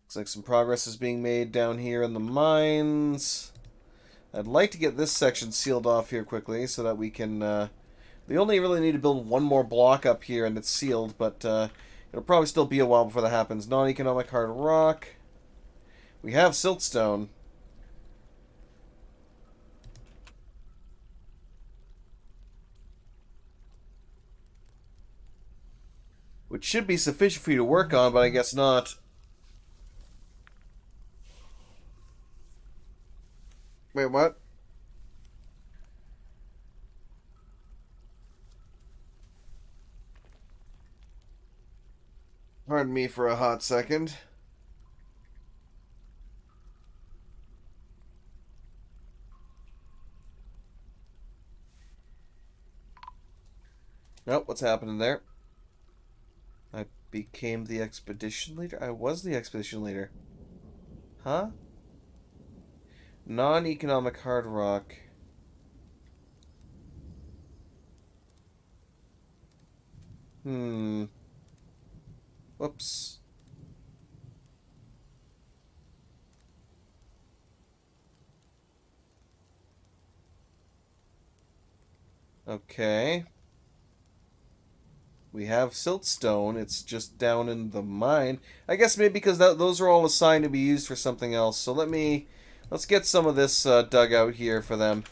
Looks like some progress is being made down here in the mines. I'd like to get this section sealed off here quickly so that we can... we only really need to build one more block up here and it's sealed, but it'll probably still be a while before that happens. Non-economic hard rock. We have siltstone. Which should be sufficient for you to work on, but I guess not. Wait, what? Pardon me for a hot second. Oh, what's happening there? I became the expedition leader? I was the expedition leader. Huh? Non-economic hard rock. Whoops. Okay. We have siltstone. It's just down in the mine. I guess maybe because those are all assigned to be used for something else. So let's get some of this dug out here for them.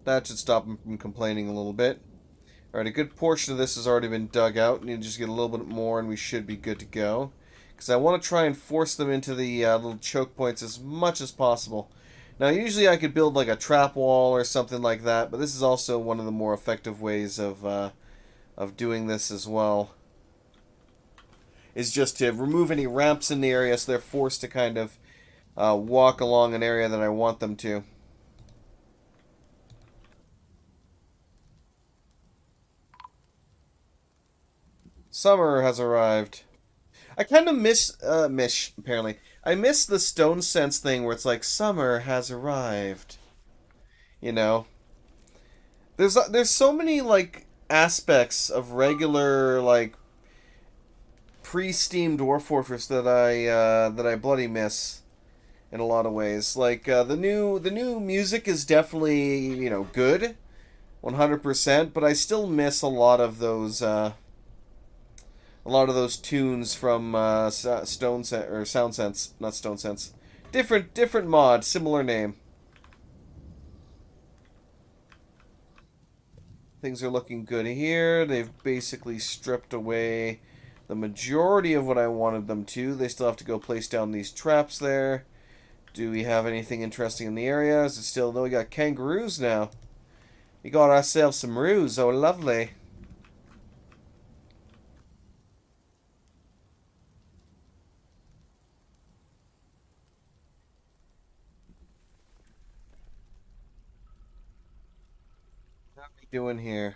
That should stop them from complaining a little bit. Alright, a good portion of this has already been dug out. Need to just get a little bit more and we should be good to go. because I want to try and force them into the little choke points as much as possible. Now, usually I could build like a trap wall or something like that, but this is also one of the more effective ways of doing this as well. Is just to remove any ramps in the area so they're forced to kind of walk along an area that I want them to. Summer has arrived. I kind of apparently. I miss the Stone Sense thing where it's like, summer has arrived. You know? There's so many, like, aspects of regular, like, pre-Steam Dwarf Fortress that I bloody miss in a lot of ways. Like, the new music is definitely, good, 100%, but I still miss a lot of those tunes from Stone Sense or Sound Sense, not Stone Sense. Different mod, similar name. Things are looking good here. They've basically stripped away the majority of what I wanted them to. They still have to go place down these traps there. Do we have anything interesting in the area? Is it still... No, we got kangaroos now. We got ourselves some roos. Oh, lovely. How are we doing here?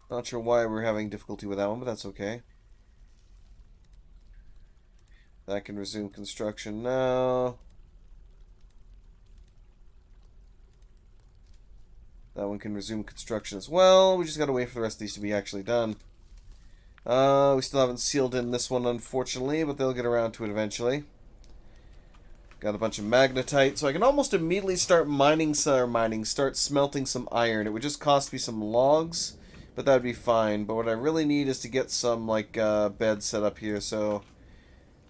Not sure why we're having difficulty with that one, but that's okay. That can resume construction now. That one can resume construction as well. We just gotta wait for the rest of these to be actually done. We still haven't sealed in this one, unfortunately, but they'll get around to it eventually. Got a bunch of magnetite, so I can almost immediately start start smelting some iron. It would just cost me some logs, but that would be fine. But what I really need is to get some, like, beds set up here, so...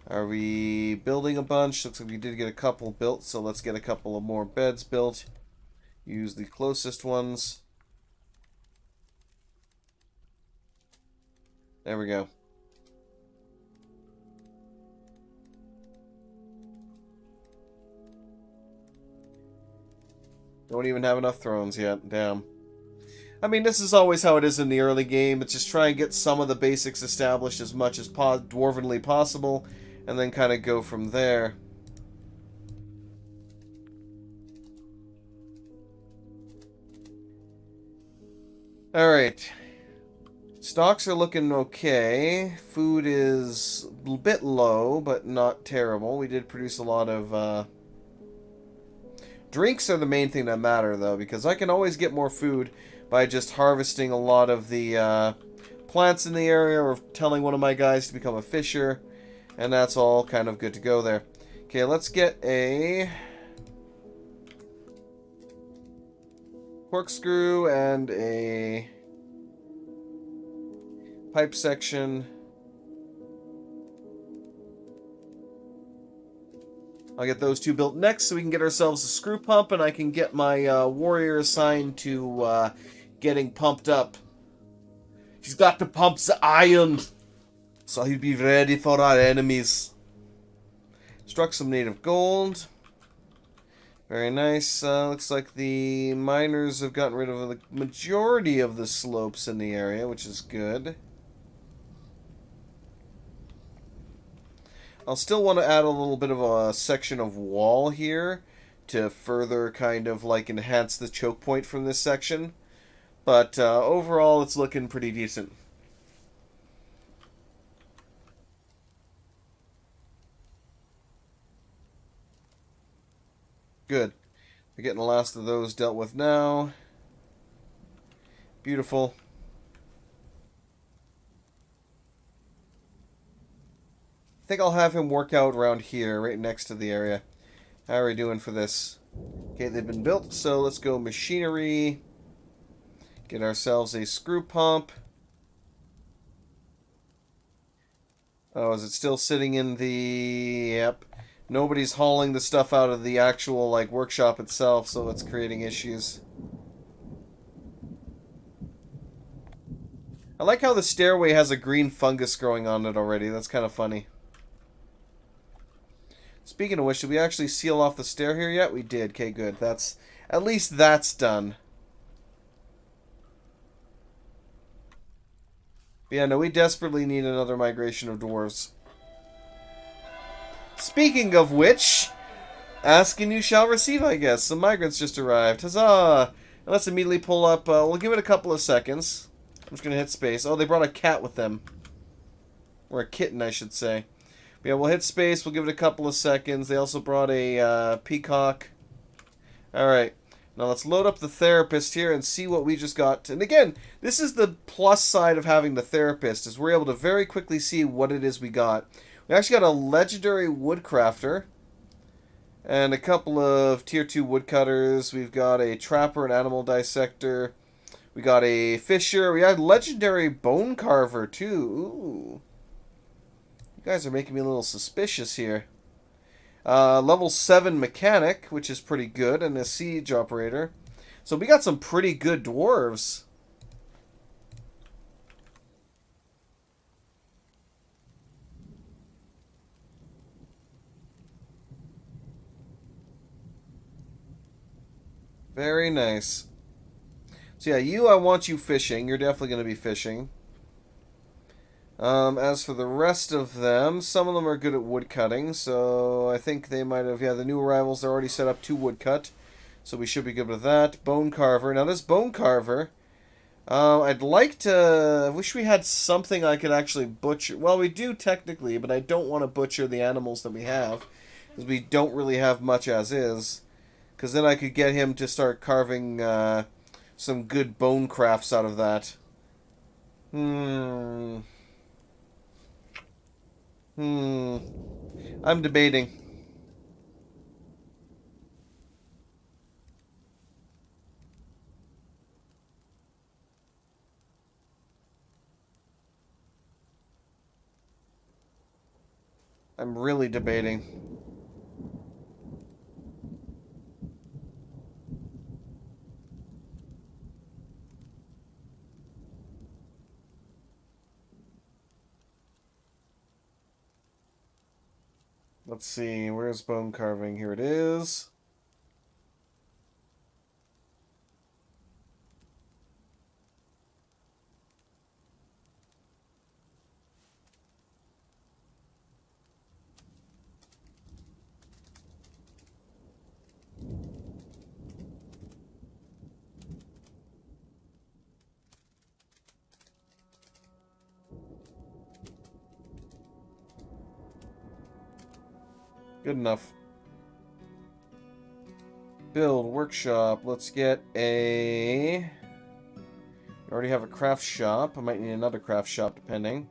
Are we building a bunch? Looks like we did get a couple built, so let's get a couple of more beds built. Use the closest ones. There we go. Don't even have enough thrones yet. Damn. I mean, this is always how it is in the early game. It's just try and get some of the basics established as much as dwarvenly possible, and then kind of go from there. Alright. Stocks are looking okay. Food is a bit low, but not terrible. We did produce a lot of... Drinks are the main thing that matter, though, because I can always get more food by just harvesting a lot of the plants in the area, or telling one of my guys to become a fisher, and that's all kind of good to go there. Okay, let's get a corkscrew and a pipe section. I'll get those two built next so we can get ourselves a screw pump, and I can get my warrior assigned to getting pumped up. She's got to pump the iron, so he'll be ready for our enemies. Struck some native gold. Very nice. Looks like the miners have gotten rid of the majority of the slopes in the area, which is good. I'll still want to add a little bit of a section of wall here to further kind of like enhance the choke point from this section. But overall, it's looking pretty decent. Good. We're getting the last of those dealt with now. Beautiful. I think I'll have him work out around here, right next to the area. How are we doing for this? Okay, they've been built, so let's go machinery. Get ourselves a screw pump. Oh, is it still sitting in the... Yep. Nobody's hauling the stuff out of the actual, like, workshop itself, so it's creating issues. I like how the stairway has a green fungus growing on it already. That's kind of funny. Speaking of which, did we actually seal off the stair here yet? We did. Okay, good. That's... At least that's done. But yeah, no, we desperately need another migration of dwarves. Speaking of which, ask and you shall receive, I guess. Some migrants just arrived. Huzzah! And let's immediately pull up. We'll give it a couple of seconds. I'm just going to hit space. Oh, they brought a cat with them. Or a kitten, I should say. But yeah, we'll hit space. We'll give it a couple of seconds. They also brought a peacock. Alright. Now let's load up the therapist here and see what we just got. And again, this is the plus side of having the therapist, is we're able to very quickly see what it is we got. We actually got a legendary woodcrafter. And a couple of tier 2 woodcutters. We've got a trapper, an animal dissector. We got a fisher. We had legendary bone carver too. Ooh. You guys are making me a little suspicious here. Level 7 mechanic, which is pretty good, and a siege operator. So we got some pretty good dwarves. Very nice. So yeah, I want you fishing. You're definitely going to be fishing. As for the rest of them, some of them are good at woodcutting, so I think they might have... Yeah, the new arrivals are already set up to woodcut, so we should be good with that. Bone carver. Now this bone carver, I'd like to... I wish we had something I could actually butcher. Well, we do technically, but I don't want to butcher the animals that we have, because we don't really have much as is. Because then I could get him to start carving some good bone crafts out of that. I'm debating. I'm really debating. Let's see, where's bone carving? Here it is. Good enough. Build, workshop. Let's get a... I already have a craft shop. I might need another craft shop, depending.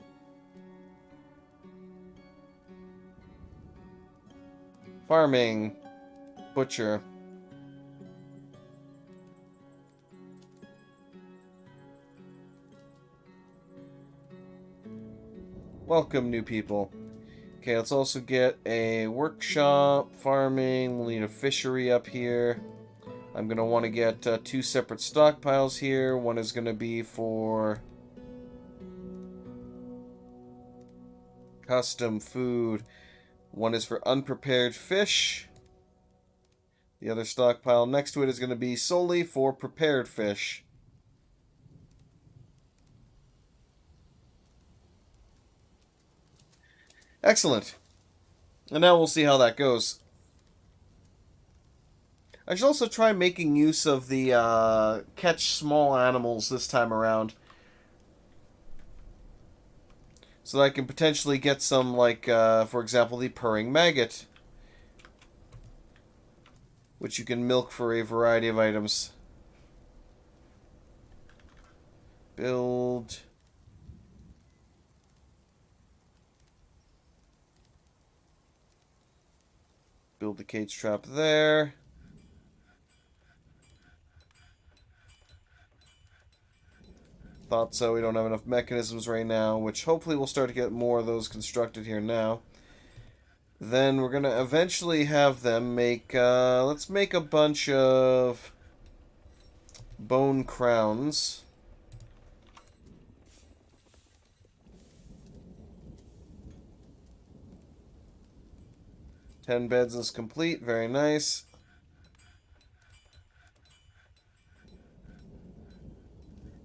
Farming. Butcher. Welcome, new people. Okay, let's also get a workshop, farming. We'll need a fishery up here. I'm going to want to get 2 separate stockpiles here. One is going to be for custom food. One is for unprepared fish. The other stockpile next to it is going to be solely for prepared fish. Excellent. And now we'll see how that goes. I should also try making use of the catch small animals this time around. So that I can potentially get some, like, for example, the purring maggot. Which you can milk for a variety of items. Build... Build the cage trap there. Thought so. We don't have enough mechanisms right now, which hopefully we'll start to get more of those constructed here now. Then we're going to eventually have them make... let's make a bunch of bone crowns. 10 beds is complete. Very nice.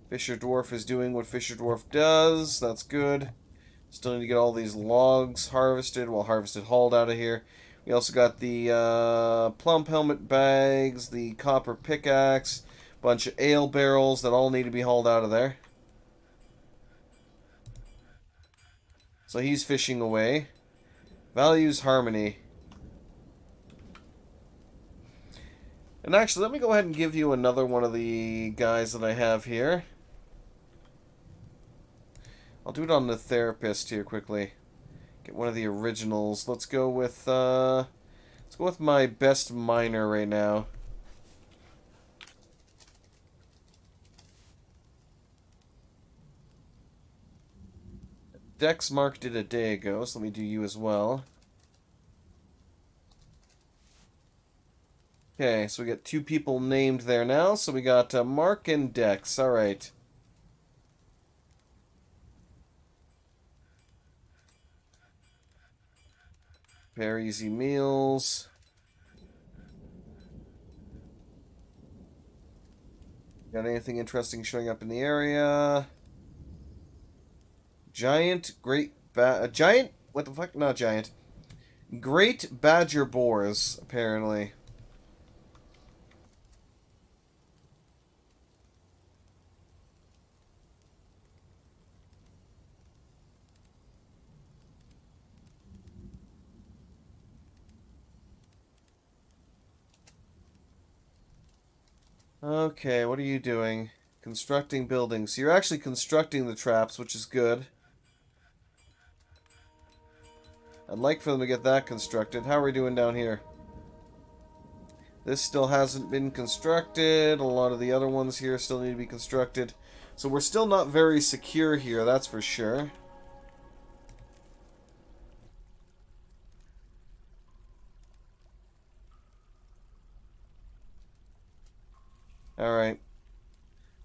Fisher Dwarf is doing what Fisher Dwarf does. That's good. Still need to get all these logs harvested. Well, harvested, hauled out of here. We also got the plump helmet bags, the copper pickaxe, bunch of ale barrels that all need to be hauled out of there. So he's fishing away. Values harmony. And actually, let me go ahead and give you another one of the guys that I have here. I'll do it on the therapist here quickly. Get one of the originals. Let's go with my best miner right now. Dex Mark did a day ago, so let me do you as well. Okay, so we got 2 people named there now. So we got Mark and Dex. All right. Very easy meals. Got anything interesting showing up in the area? Giant, giant? What the fuck? Not giant. Great badger boars, apparently. Okay, what are you doing? Constructing buildings. So you're actually constructing the traps, which is good. I'd like for them to get that constructed. How are we doing down here? This still hasn't been constructed. A lot of the other ones here still need to be constructed. So we're still not very secure here, that's for sure. Alright.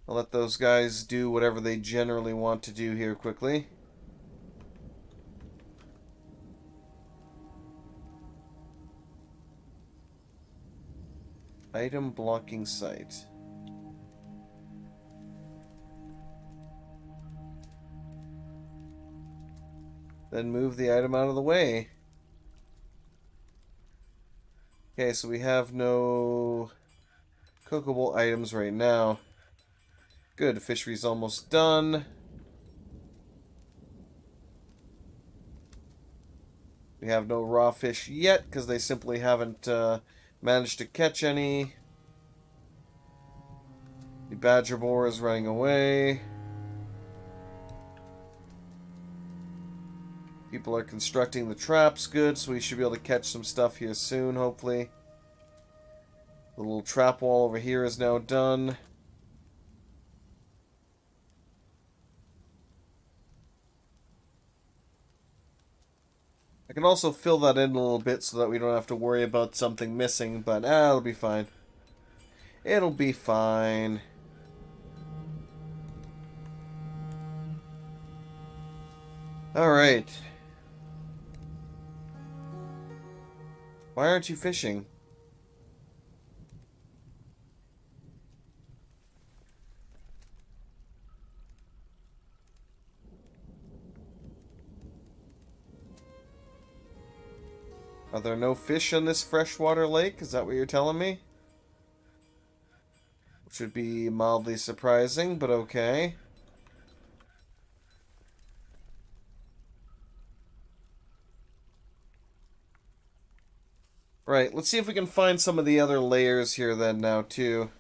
I'll let those guys do whatever they generally want to do here quickly. Item blocking site. Then move the item out of the way. Okay, so we have no cookable items right now. Good, fishery's almost done. We have no raw fish yet because they simply haven't managed to catch any. The badger boar is running away. People are constructing the traps good, so we should be able to catch some stuff here soon, hopefully. The little trap wall over here is now done. I can also fill that in a little bit so that we don't have to worry about something missing, but it'll be fine. It'll be fine. Alright. Why aren't you fishing? Are there no fish in this freshwater lake? Is that what you're telling me? Which would be mildly surprising, but okay. Right, let's see if we can find some of the other layers here then now, too.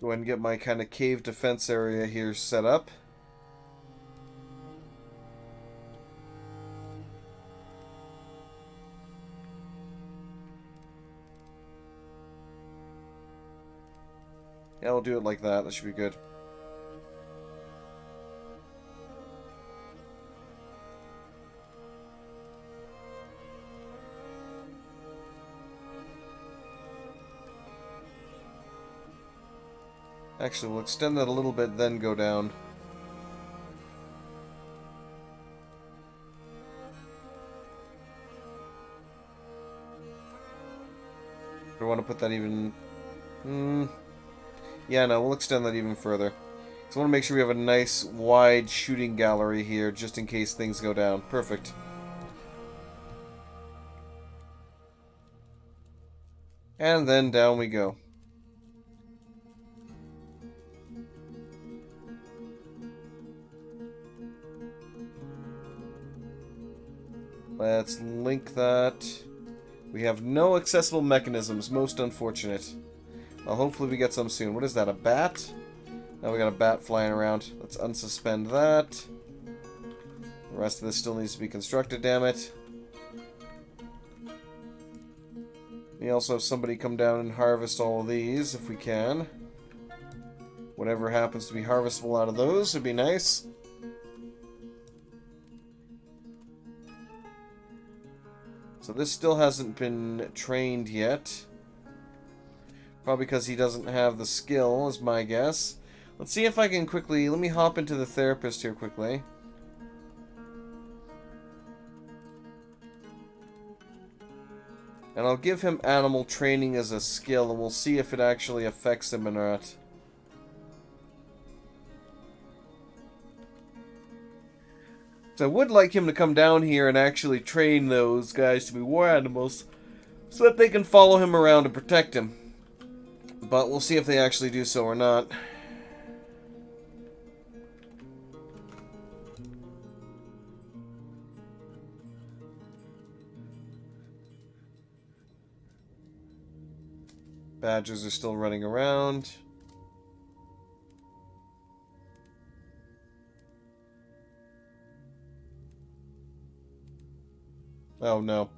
Go ahead and get my kind of cave defense area here set up. Yeah, we'll do it like that. That should be good. Actually, we'll extend that a little bit, then go down. Do I want to put that even... Yeah, no, we'll extend that even further. So I want to make sure we have a nice, wide shooting gallery here, just in case things go down. Perfect. And then down we go. Let's link that. We have no accessible mechanisms. Most unfortunate. Well, hopefully we get some soon. What is that, a bat? Now we got a bat flying around. Let's unsuspend that. The rest of this still needs to be constructed, damn it. We also have somebody come down and harvest all of these, if we can. Whatever happens to be harvestable out of those would be nice. So this still hasn't been trained yet. Probably because he doesn't have the skill, is my guess. Let's see if I can quickly... Let me hop into the therapist here quickly. And I'll give him animal training as a skill, and we'll see if it actually affects him or not. So I would like him to come down here and actually train those guys to be war animals, so that they can follow him around and protect him. But we'll see if they actually do so or not. Badgers are still running around. Oh no.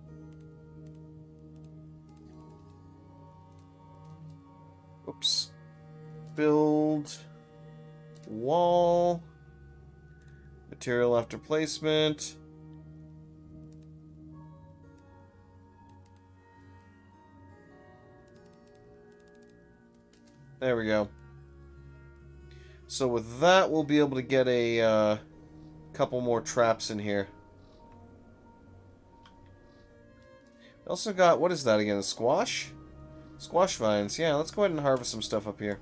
Oops. Build. Wall. Material after placement. There we go. So with that, we'll be able to get a couple more traps in here. Also got, what is that again, a squash? Squash vines. Yeah, let's go ahead and harvest some stuff up here.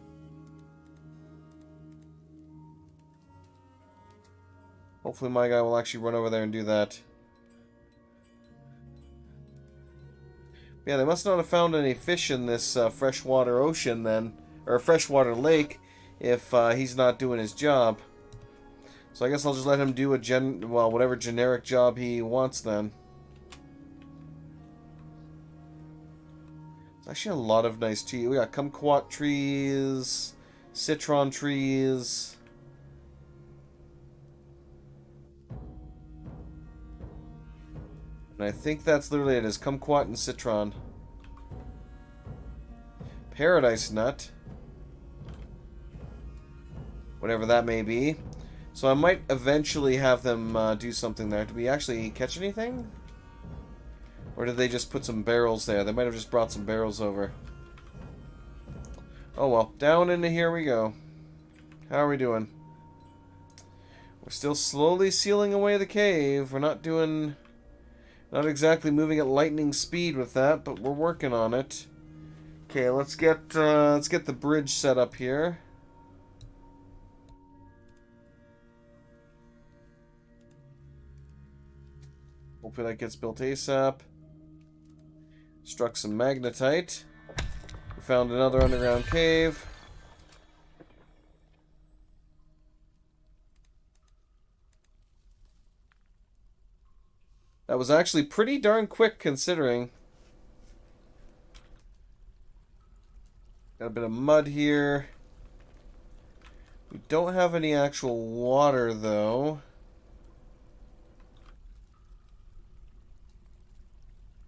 Hopefully my guy will actually run over there and do that. Yeah, they must not have found any fish in this freshwater ocean then. Or freshwater lake, if he's not doing his job. So I guess I'll just let him do whatever generic job he wants then. There's actually a lot of nice tea. We got kumquat trees, citron trees. And I think that's literally it, is kumquat and citron. Paradise nut. Whatever that may be. So I might eventually have them do something there. Did we actually catch anything? Or did they just put some barrels there? They might have just brought some barrels over. Oh well, down into here we go. How are we doing? We're still slowly sealing away the cave. We're not doing... Not exactly moving at lightning speed with that, but we're working on it. Okay, let's get the bridge set up here. Hopefully that gets built ASAP. Struck some magnetite. We found another underground cave. That was actually pretty darn quick considering. Got a bit of mud here. We don't have any actual water though.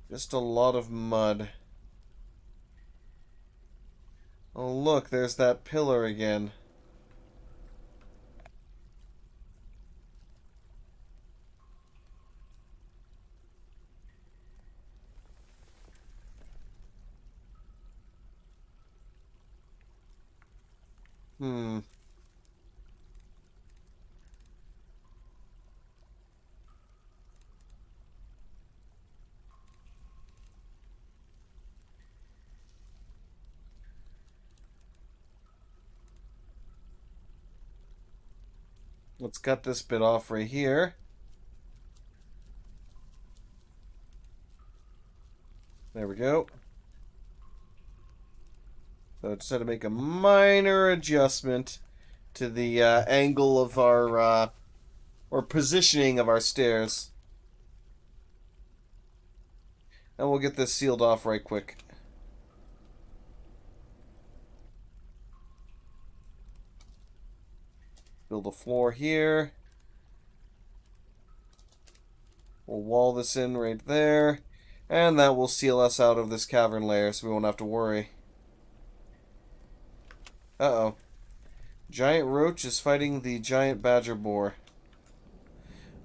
Just a lot of mud. Oh look, there's that pillar again. Hmm. Let's cut this bit off right here. There we go. So I just had to make a minor adjustment to the angle of our, or positioning of our stairs. And we'll get this sealed off right quick. Build a floor here. We'll wall this in right there. And that will seal us out of this cavern layer so we won't have to worry. Uh-oh. Giant roach is fighting the giant badger boar.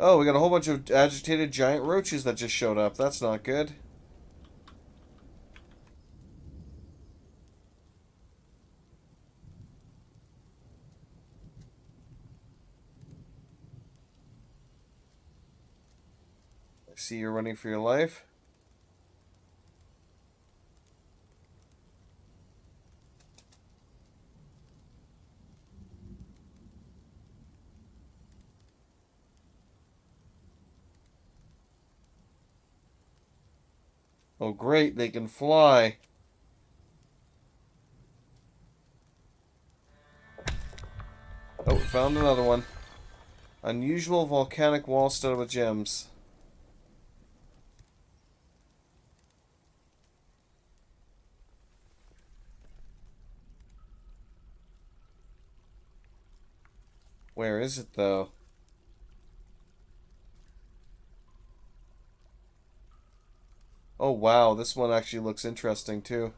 Oh, we got a whole bunch of agitated giant roaches that just showed up. That's not good. I see you're running for your life. Oh, great, they can fly. Oh, found another one. Unusual volcanic wall studded with gems. Where is it, though? Oh, wow, this one actually looks interesting, too.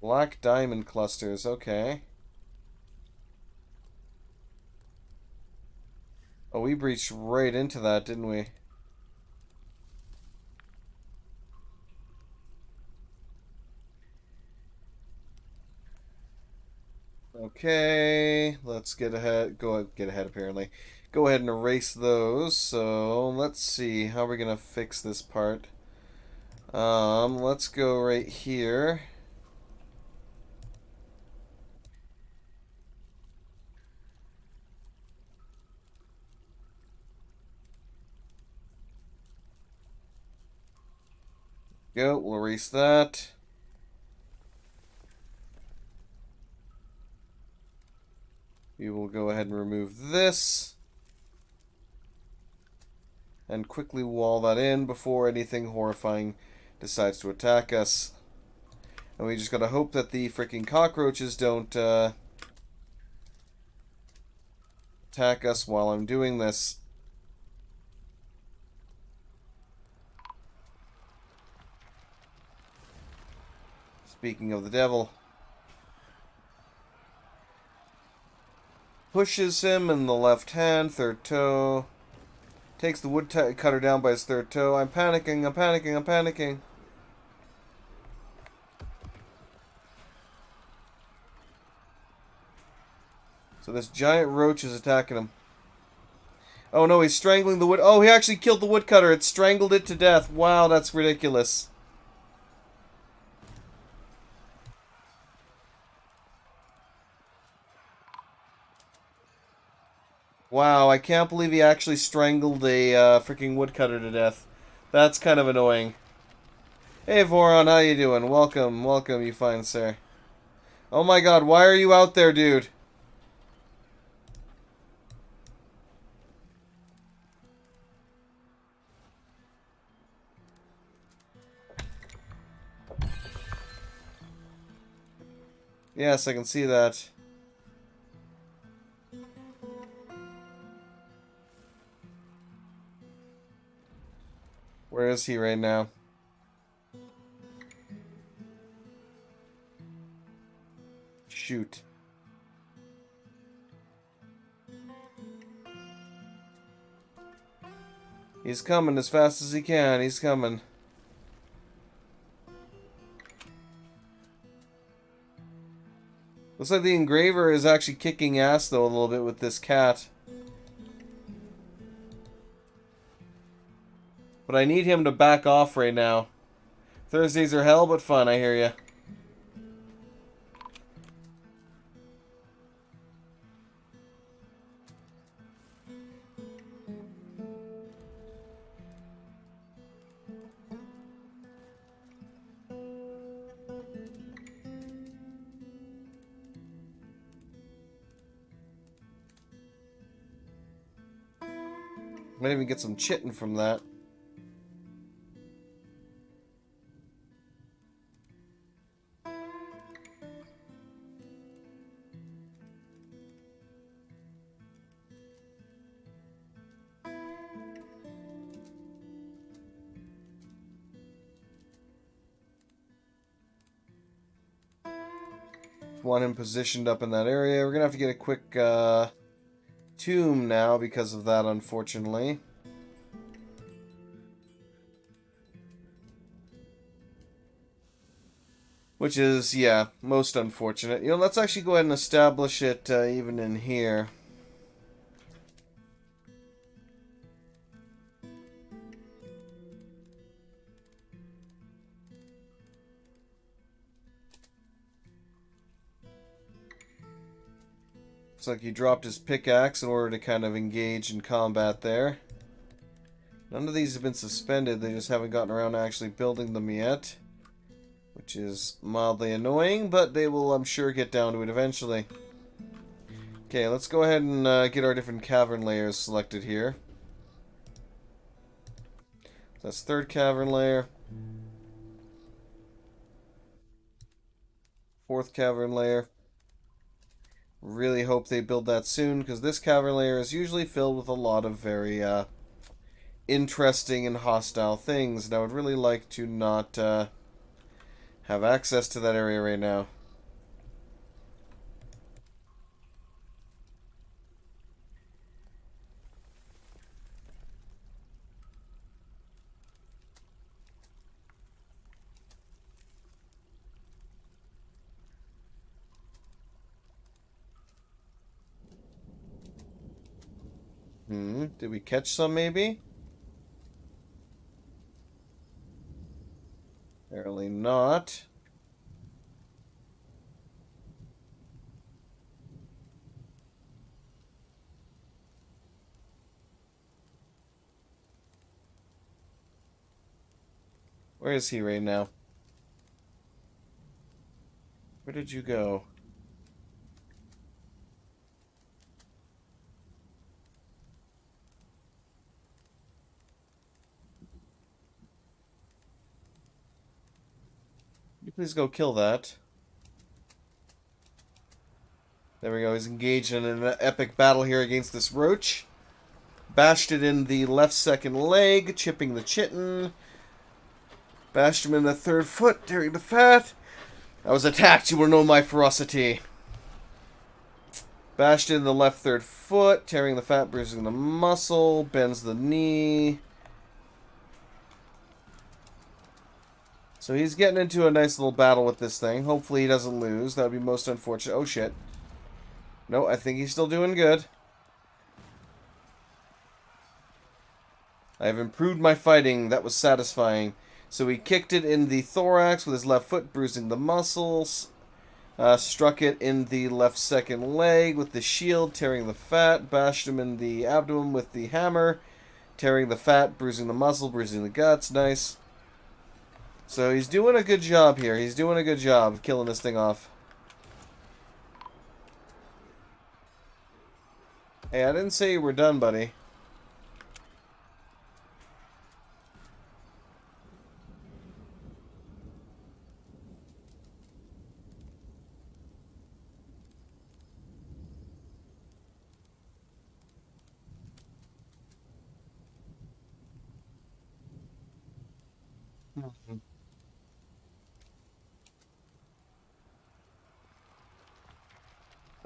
Black diamond clusters, okay. Oh, we breached right into that, didn't we? Okay, let's get ahead. Get ahead, apparently. Go ahead and erase those. So, let's see. How are we going to fix this part? Let's go right here. Go, we'll erase that. We will go ahead and remove this. And quickly wall that in before anything horrifying decides to attack us. And we just gotta hope that the freaking cockroaches don't attack us while I'm doing this. Speaking of the devil. Pushes him in the left hand, third toe. Takes the woodcutter down by his third toe. I'm panicking, I'm panicking, I'm panicking. So this giant roach is attacking him. Oh no, he's strangling the wood. Oh, he actually killed the woodcutter. It strangled it to death. Wow, that's ridiculous. Wow, I can't believe he actually strangled a freaking woodcutter to death. That's kind of annoying. Hey, Voron, how you doing? Welcome, welcome, you fine sir. Oh my god, why are you out there, dude? Yes, I can see that. Where is he right now? Shoot. He's coming as fast as he can. He's coming. Looks like the engraver is actually kicking ass, though, a little bit with this cat. But I need him to back off right now. Thursdays are hell but fun, I hear ya. Might even get some chitin from that. Want him positioned up in that area. We're gonna have to get a quick tomb now because of that, unfortunately. Which is, yeah, most unfortunate. You know, let's actually go ahead and establish it even in here. Looks like he dropped his pickaxe in order to kind of engage in combat there. None of these have been suspended, they just haven't gotten around to actually building them yet. Which is mildly annoying, but they will, I'm sure, get down to it eventually. Okay, let's go ahead and get our different cavern layers selected here. That's third cavern layer. Fourth cavern layer. Really hope they build that soon, because this cavern layer is usually filled with a lot of very interesting and hostile things, and I would really like to not have access to that area right now. Did we catch some, maybe? Apparently not. Where is he right now? Where did you go? Can you please go kill that? There we go. He's engaged in an epic battle here against this roach. Bashed it in the left second leg, chipping the chitin. Bashed him in the third foot, tearing the fat. I was attacked, you will know my ferocity. Bashed in the left third foot, tearing the fat, bruising the muscle, bends the knee. So he's getting into a nice little battle with this thing. Hopefully he doesn't lose. That would be most unfortunate. Oh, shit. No, I think he's still doing good. I have improved my fighting. That was satisfying. So he kicked it in the thorax with his left foot, bruising the muscles. Struck it in the left second leg with the shield, tearing the fat. Bashed him in the abdomen with the hammer, tearing the fat, bruising the muscle, bruising the guts. Nice. So he's doing a good job here. He's doing a good job of killing this thing off. Hey, I didn't say you were done, buddy.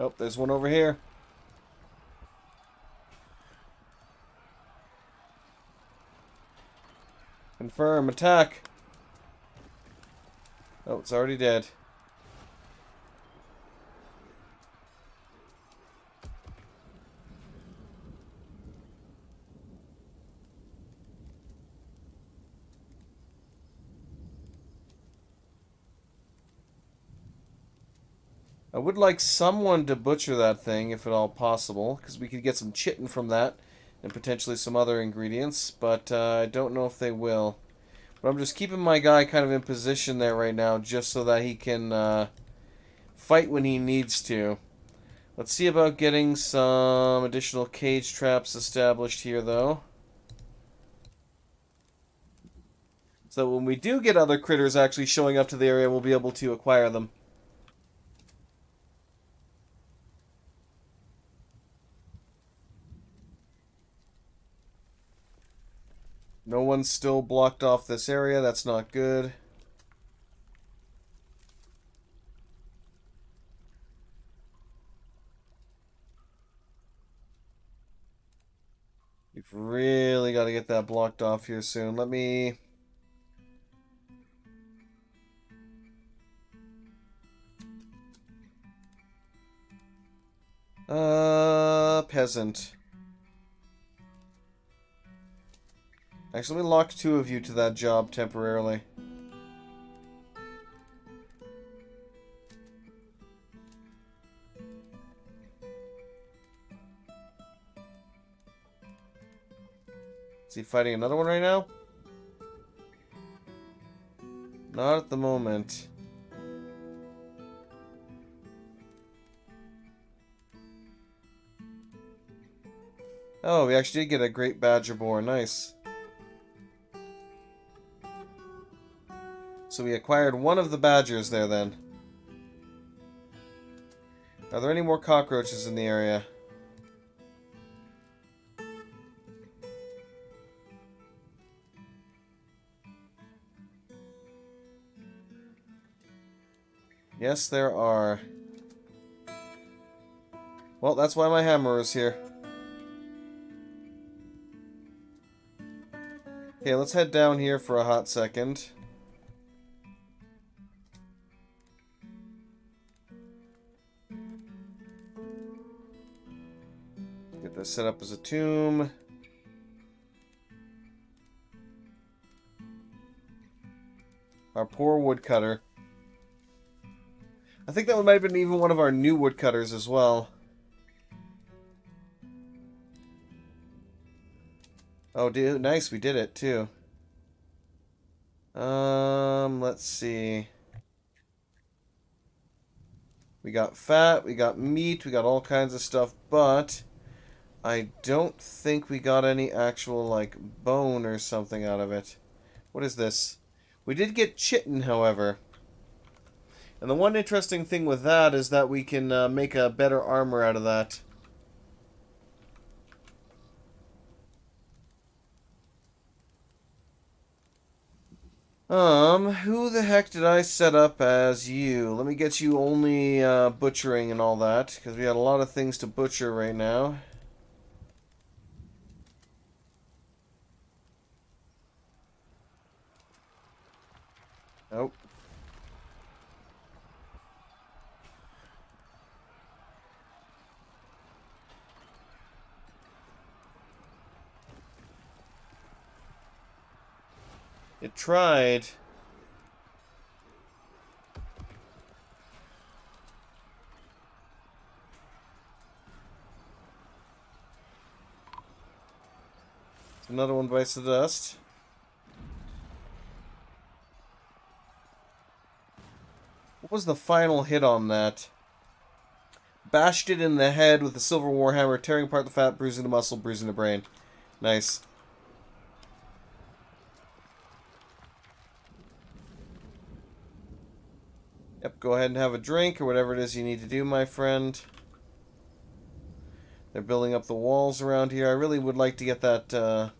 Oh, there's one over here. Confirm, attack. Oh, it's already dead. I would like someone to butcher that thing, if at all possible, because we could get some chitin from that, and potentially some other ingredients, but I don't know if they will. But I'm just keeping my guy kind of in position there right now, just so that he can fight when he needs to. Let's see about getting some additional cage traps established here, though. So when we do get other critters actually showing up to the area, we'll be able to acquire them. No one's still blocked off this area. That's not good. We've really got to get that blocked off here soon. Let me... peasant. Actually, let me lock 2 of you to that job temporarily. Is he fighting another one right now? Not at the moment. Oh, we actually did get a great badger boar. Nice. So we acquired one of the badgers there then. Are there any more cockroaches in the area? Yes, there are. Well, that's why my hammer is here. Okay, let's head down here for a hot second. Get this set up as a tomb. Our poor woodcutter. I think that might have been even one of our new woodcutters as well. Oh, dude, nice, we did it too. Let's see. We got fat, we got meat, we got all kinds of stuff, but I don't think we got any actual, like, bone or something out of it. What is this? We did get chitin, however. And the one interesting thing with that is that we can make a better armor out of that. Who the heck did I set up as you? Let me get you only butchering and all that, because we got a lot of things to butcher right now. Nope. It tried. Another one bites the dust. What was the final hit on that? Bashed it in the head with the silver warhammer, tearing apart the fat, bruising the muscle, bruising the brain. Nice. Yep, go ahead and have a drink or whatever it is you need to do, my friend. They're building up the walls around here. I really would like to get that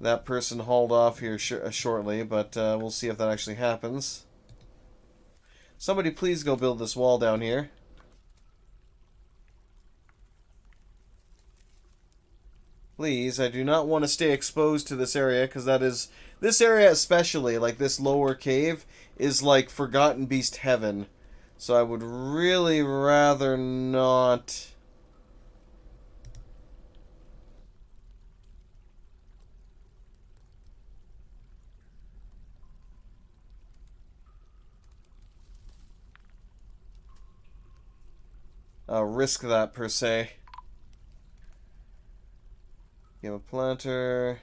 that person hauled off here shortly, but we'll see if that actually happens. Somebody please go build this wall down here. Please, I do not want to stay exposed to this area, because that is... This area especially, like this lower cave, is like Forgotten Beast heaven. So I would really rather not... risk that per se. Give a planter.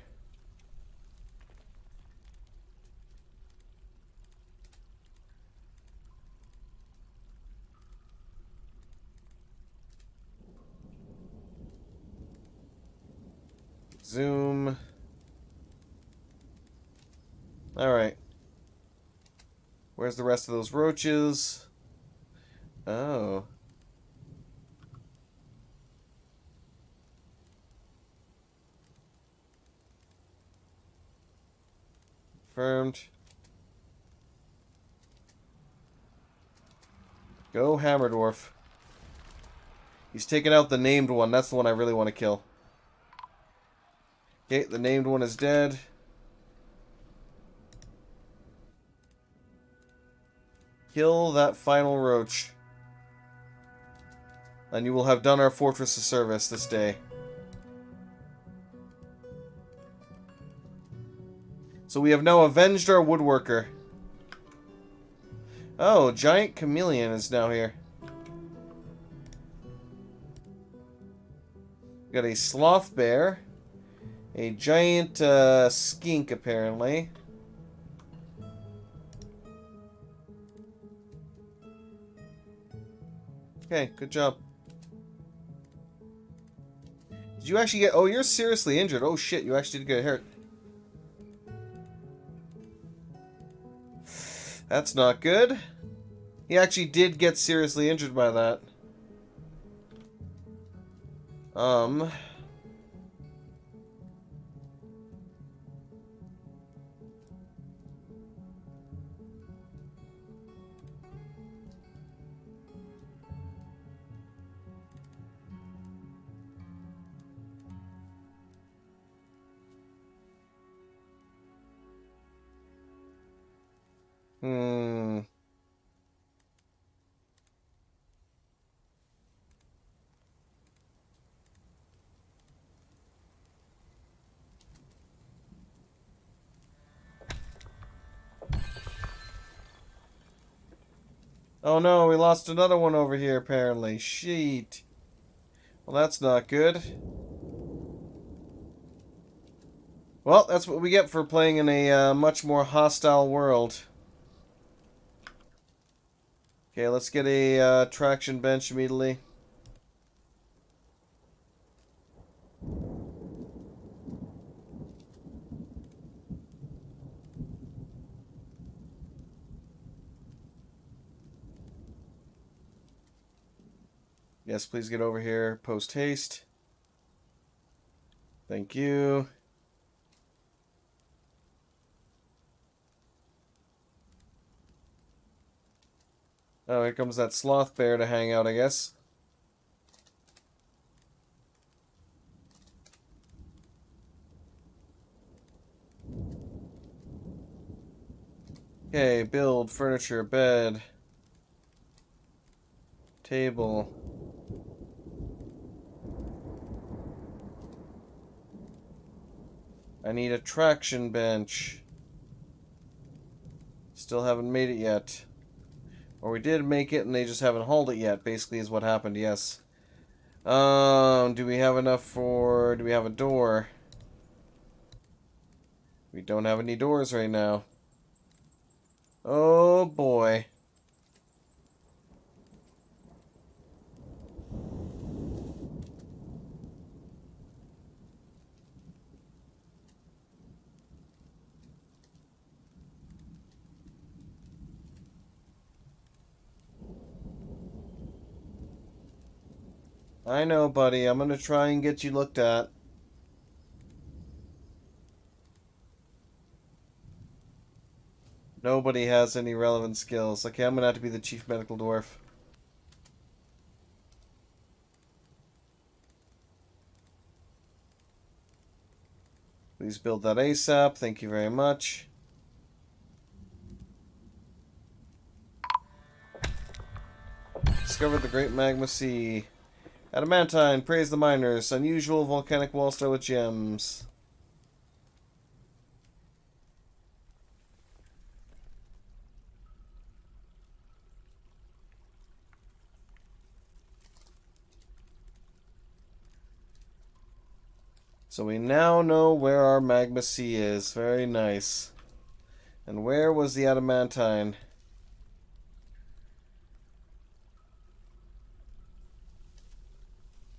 Zoom. Alright. Where's the rest of those roaches? Oh. Confirmed. Go Hammer Dwarf. He's taken out the named one. That's the one I really want to kill. Okay, the named one is dead. Kill that final roach. And you will have done our fortress a service this day. So we have now avenged our woodworker. Oh, giant chameleon is now here. We got a sloth bear. A giant skink, apparently. Okay, good job. Did you actually get... Oh, you're seriously injured. Oh, shit, you actually did get hurt. That's not good. He actually did get seriously injured by that. Hmm. Oh no, we lost another one over here, apparently. Shit. Well, that's not good. Well, that's what we get for playing in a much more hostile world. Okay, let's get a traction bench immediately. Yes, please get over here. Post haste. Thank you. Oh, here comes that sloth bear to hang out, I guess. Okay, build, furniture, bed, table. I need a traction bench. Still haven't made it yet. Or we did make it and they just haven't hauled it yet, basically is what happened, yes. Do we have enough for... Do we have a door? We don't have any doors right now. Oh boy. I know, buddy. I'm gonna try and get you looked at. Nobody has any relevant skills. Okay, I'm gonna have to be the chief medical dwarf. Please build that ASAP. Thank you very much. Discovered the Great Magma Sea. Adamantine, praise the miners. Unusual volcanic wallstar with gems. So we now know where our magma sea is. Very nice. And where was the adamantine?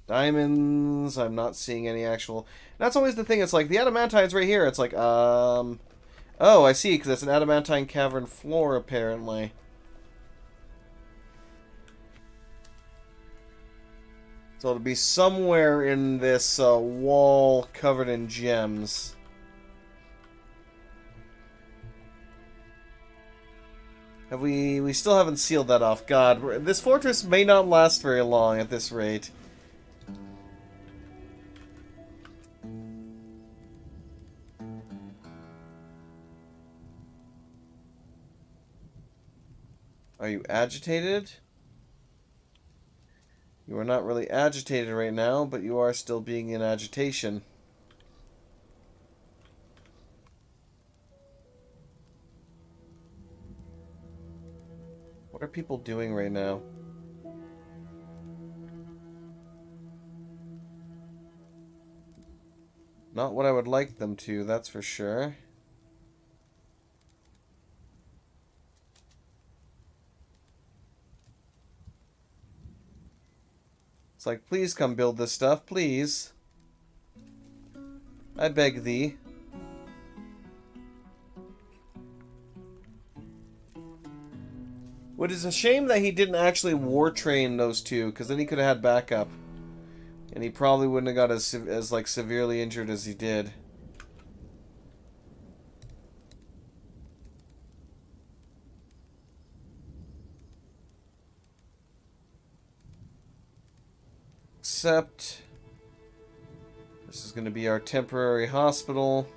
Diamonds. I'm not seeing any actual... That's always the thing. It's like, the adamantine's right here. It's like, Oh, I see, because it's an adamantine cavern floor, apparently. So it'll be somewhere in this wall covered in gems. We still haven't sealed that off. God, this fortress may not last very long at this rate. Are you agitated? You are not really agitated right now, but you are still being in agitation. What are people doing right now? Not what I would like them to, that's for sure. It's like, please come build this stuff, please. I beg thee. It is a shame that he didn't actually war train those two, because then he could have had backup. And he probably wouldn't have got as like severely injured as he did. Except this is going to be our temporary hospital.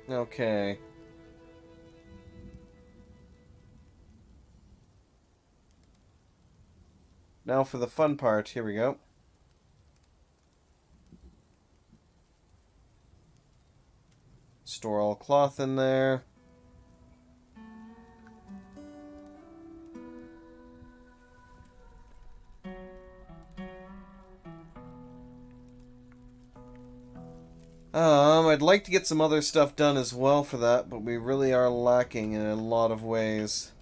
Okay. Now for the fun part. Here we go. Store all cloth in there. I'd like to get some other stuff done as well for that, but we really are lacking in a lot of ways.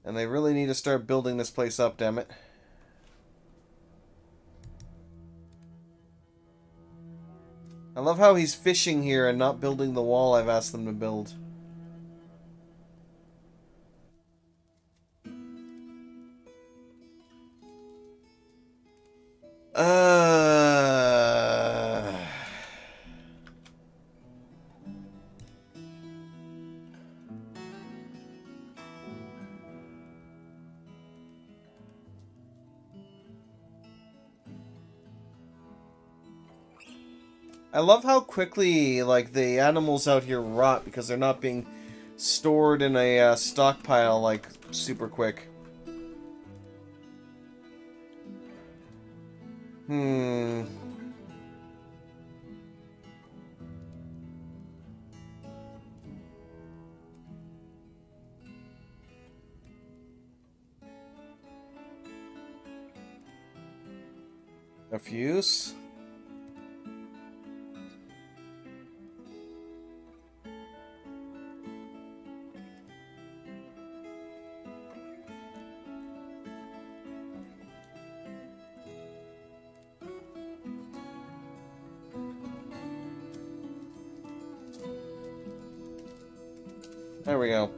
And they really need to start building this place up, damn it. I love how he's fishing here and not building the wall I've asked them to build. I love how quickly, like, the animals out here rot because they're not being stored in a stockpile, like, super quick. A fuse. There we go.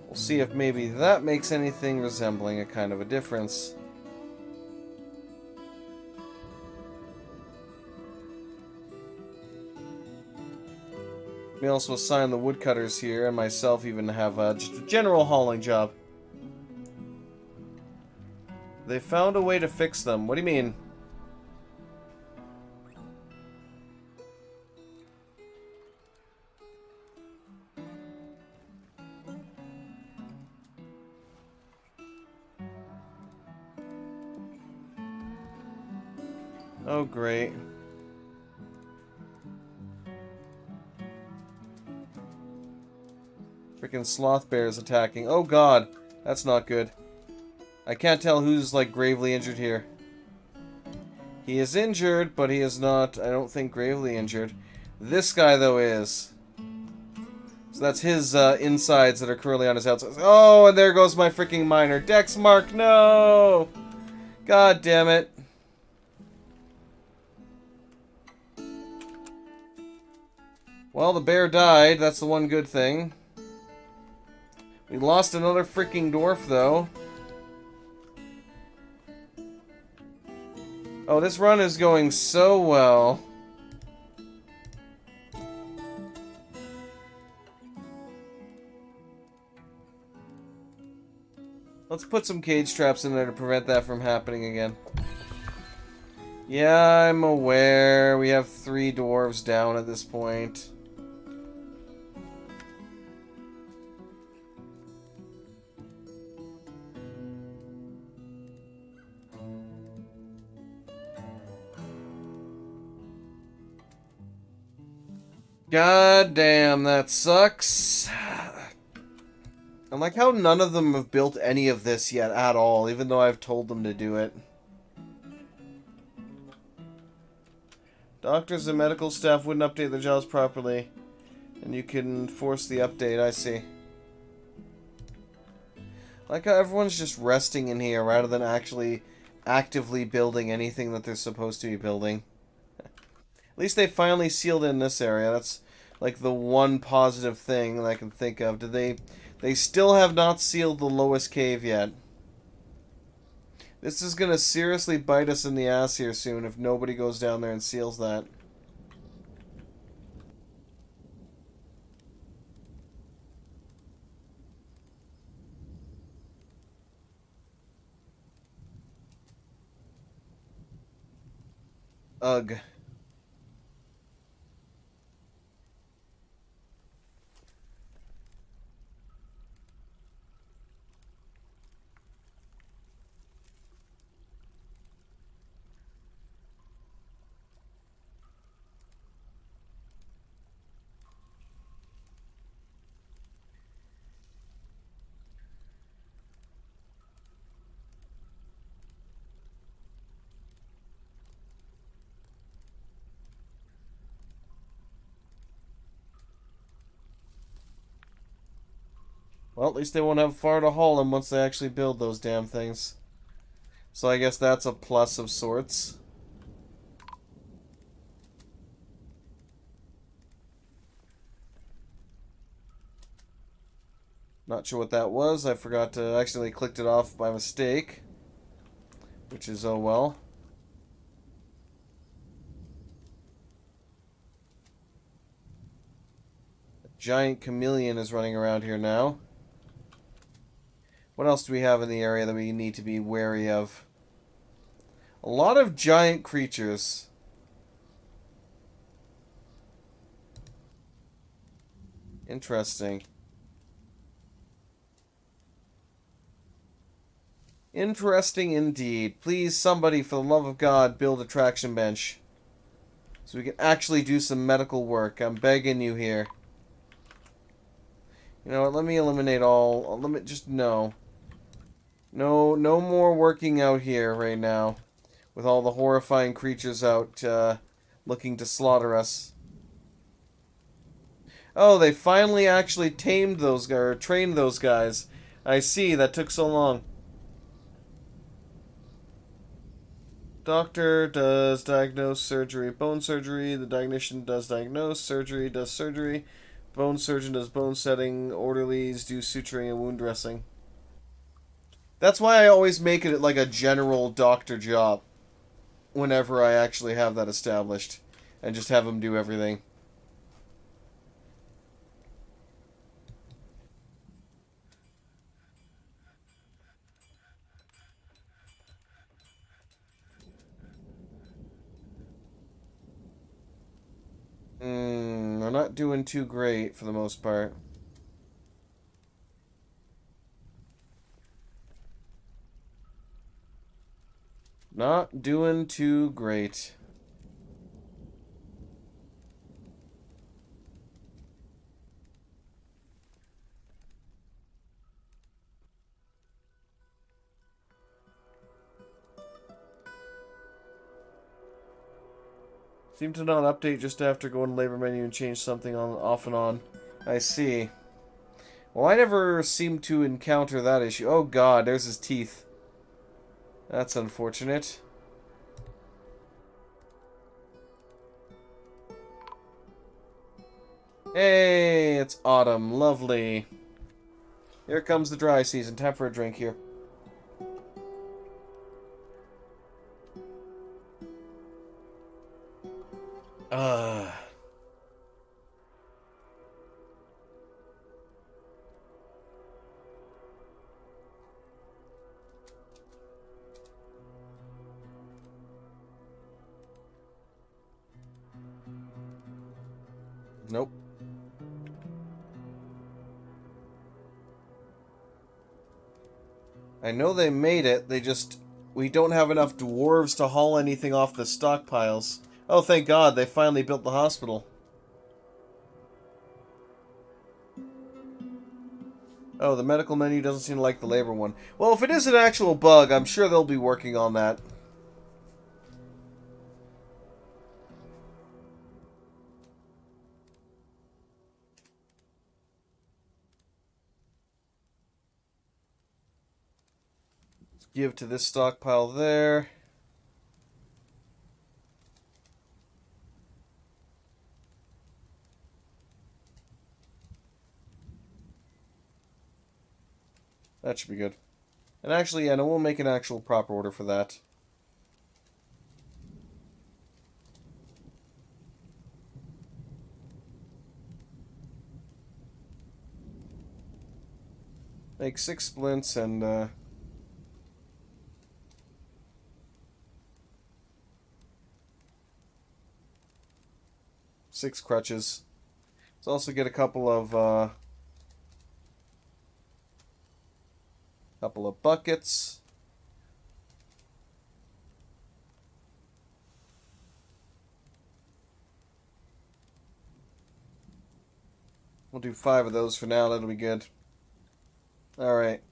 We'll see if maybe that makes anything resembling a kind of a difference. We also assign the woodcutters here, and myself even have just a general hauling job. They found a way to fix them. What do you mean? Oh, great. Freaking sloth bears attacking. Oh god. That's not good. I can't tell who's, like, gravely injured here. He is injured, but he is not, I don't think, gravely injured. This guy, though, is. So that's his insides that are currently on his outsides. Oh, and there goes my freaking miner. Dex mark, no! God damn it. Well, the bear died. That's the one good thing. We lost another freaking dwarf, though. Oh, this run is going so well. Let's put some cage traps in there to prevent that from happening again. Yeah, I'm aware. We have 3 dwarves down at this point. God damn, that sucks. I like how none of them have built any of this yet at all, even though I've told them to do it. Doctors and medical staff wouldn't update their jobs properly, and you can force the update, I see. I like how everyone's just resting in here rather than actually actively building anything that they're supposed to be building. At least they finally sealed in this area. That's like the one positive thing that I can think of. They still have not sealed the lowest cave yet. This is going to seriously bite us in the ass here soon if nobody goes down there and seals that. Ugh. Well, at least they won't have far to haul them once they actually build those damn things. So I guess that's a plus of sorts. Not sure what that was. I forgot to accidentally clicked it off by mistake. Which is, oh well. A giant chameleon is running around here now. What else do we have in the area that we need to be wary of? A lot of giant creatures. Interesting. Interesting indeed. Please, somebody, for the love of God, build a traction bench. So we can actually do some medical work. I'm begging you here. You know what, let me eliminate all... Let me just... No. No more working out here right now. With all the horrifying creatures out looking to slaughter us. Oh, they finally actually tamed those guys, or trained those guys. I see, that took so long. Doctor does diagnose surgery, bone surgery. The diagnostician does diagnose, surgery does surgery. Bone surgeon does bone setting. Orderlies do suturing and wound dressing. That's why I always make it like a general doctor job. Whenever I actually have that established. And just have them do everything. We're not doing too great for the most part. Not doing too great. Seem to not update just after going to labor menu and change something on off and on. I see. Well, I never seem to encounter that issue. Oh god, there's his teeth. That's unfortunate. Hey, it's autumn. Lovely. Here comes the dry season. Time for a drink here. Uh... Nope. I know they made it, we don't have enough dwarves to haul anything off the stockpiles. Oh, thank God, they finally built the hospital. Oh, the medical menu doesn't seem to like the labor one. Well, if it is an actual bug, I'm sure they'll be working on that. Give to this stockpile there. That should be good. And actually, yeah, no, we'll make an actual proper order for that. Make 6 splints and, 6 crutches. Let's also get a couple of buckets. We'll do 5 of those for now. That'll be good. Alright.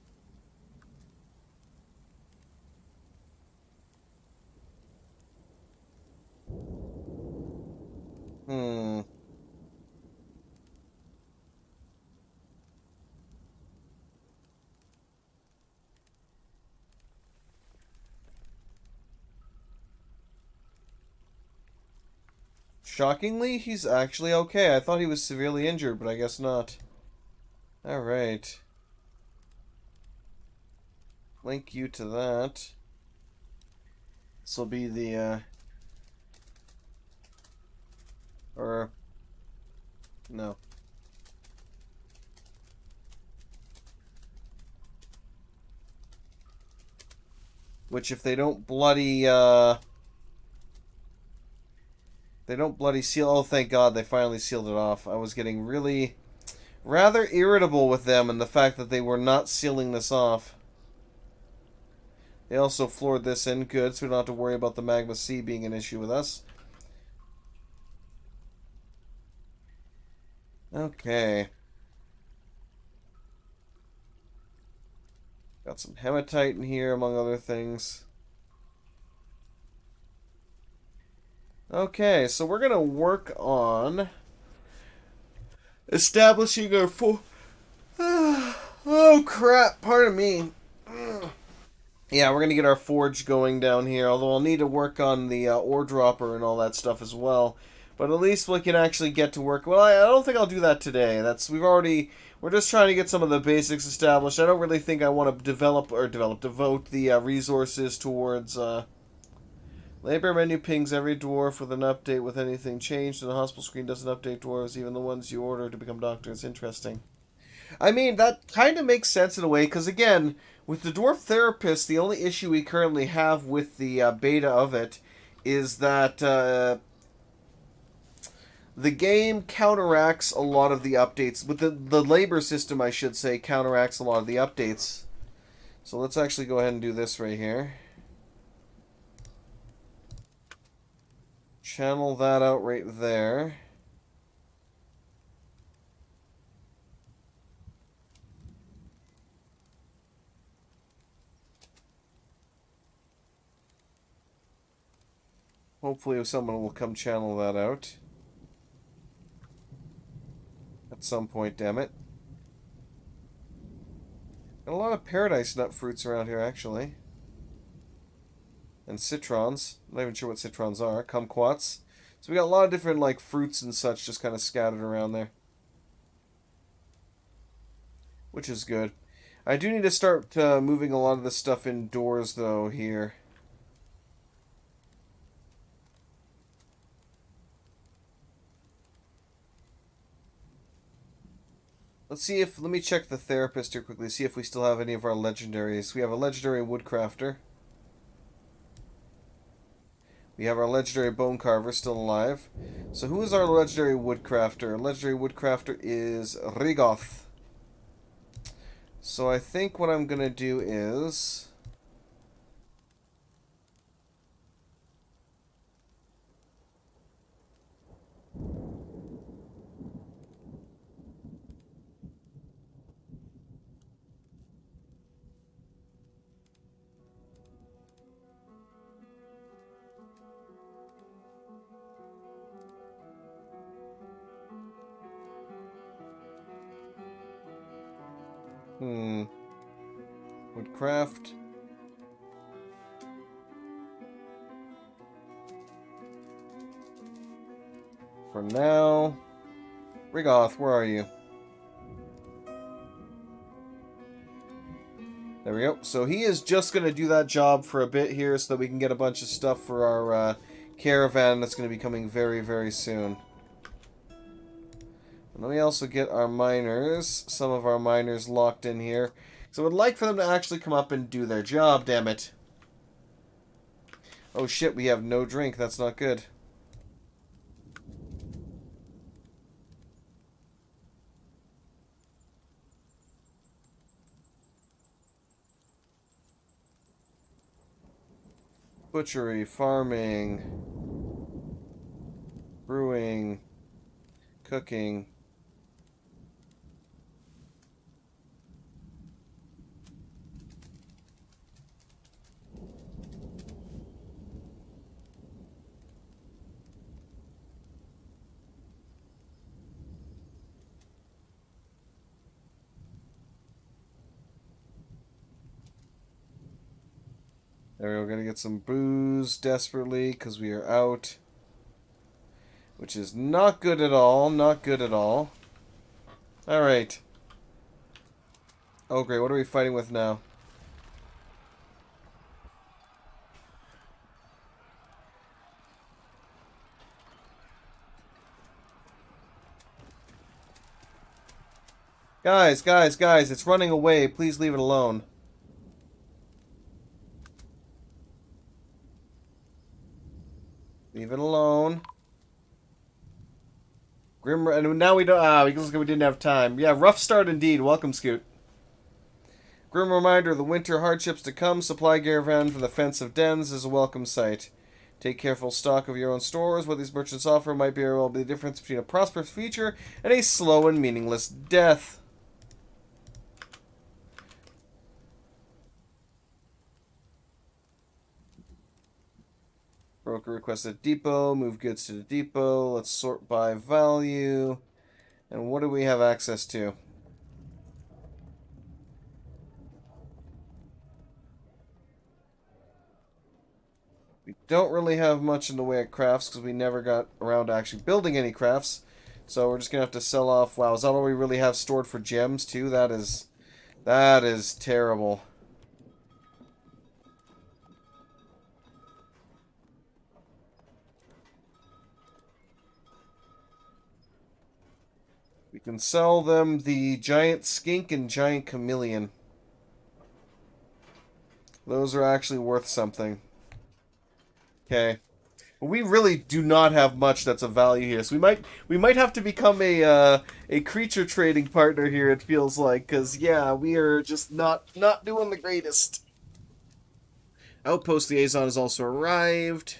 Shockingly, he's actually okay. I thought he was severely injured, but I guess not. Alright. Link you to that. This will be the, or... No. Which, if they don't bloody, they don't bloody seal... Oh, thank God, they finally sealed it off. I was getting really... rather irritable with them and the fact that they were not sealing this off. They also floored this in good, so we don't have to worry about the Magma Sea being an issue with us. Okay. Got some hematite in here, among other things. Okay, so we're gonna work on establishing our full... Oh, crap. Pardon me. Yeah, we're going to get our forge going down here, although I'll need to work on the ore dropper and all that stuff as well. But at least we can actually get to work. Well, I don't think I'll do that today. We're just trying to get some of the basics established. I don't really think I want to devote the resources towards... Labor menu pings every dwarf with an update with anything changed, and the hospital screen doesn't update dwarves, even the ones you order to become doctors. Interesting. I mean, that kind of makes sense in a way, because again, with the dwarf therapist, the only issue we currently have with the beta of it is that the game counteracts a lot of the updates. With the labor system, I should say, counteracts a lot of the updates. So let's actually go ahead and do this right here. Channel that out right there. Hopefully someone will come channel that out. At some point, damn it. Got a lot of paradise nut fruits around here, actually. And citrons. I'm not even sure what citrons are. Kumquats. So we got a lot of different, like, fruits and such just kind of scattered around there. Which is good. I do need to start moving a lot of this stuff indoors, though, here. Let's see if... Let me check the therapist here quickly, see if we still have any of our legendaries. We have a legendary woodcrafter. We have our legendary bone carver still alive. So who is our legendary woodcrafter? Legendary woodcrafter is Rigoth. So I think what I'm going to do is... Woodcraft. For now. Rigoth, where are you? There we go. So he is just going to do that job for a bit here so that we can get a bunch of stuff for our caravan that's going to be coming very, very soon. And then we also get our miners, some of our miners locked in here. So I would like for them to actually come up and do their job, damn it. Oh shit, we have no drink. That's not good. Butchery, farming, brewing, cooking. There we go, gonna get some booze desperately because we are out. Which is not good at all, not good at all. Alright. Oh great, what are we fighting with now? Guys, it's running away. Please leave it alone. Leave it alone. Grim, and now we don't. It looks like we didn't have time. Yeah, rough start indeed. Welcome, Scoot. Grim reminder of the winter hardships to come. Supply caravan from the Fence of Dens is a welcome sight. Take careful stock of your own stores. What these merchants offer might be the difference between a prosperous future and a slow and meaningless death. Broker requested depot. Move goods to the depot. Let's sort by value. And what do we have access to? We don't really have much in the way of crafts because we never got around to actually building any crafts. So we're just going to have to sell off. Wow, is that all we really have stored for gems too? That is terrible. We can sell them the giant skink and giant chameleon. Those are actually worth something. Okay. But we really do not have much that's of value here. So we might have to become a creature trading partner here, it feels like, cuz yeah, we are just not doing the greatest. Outpost liaison has also arrived.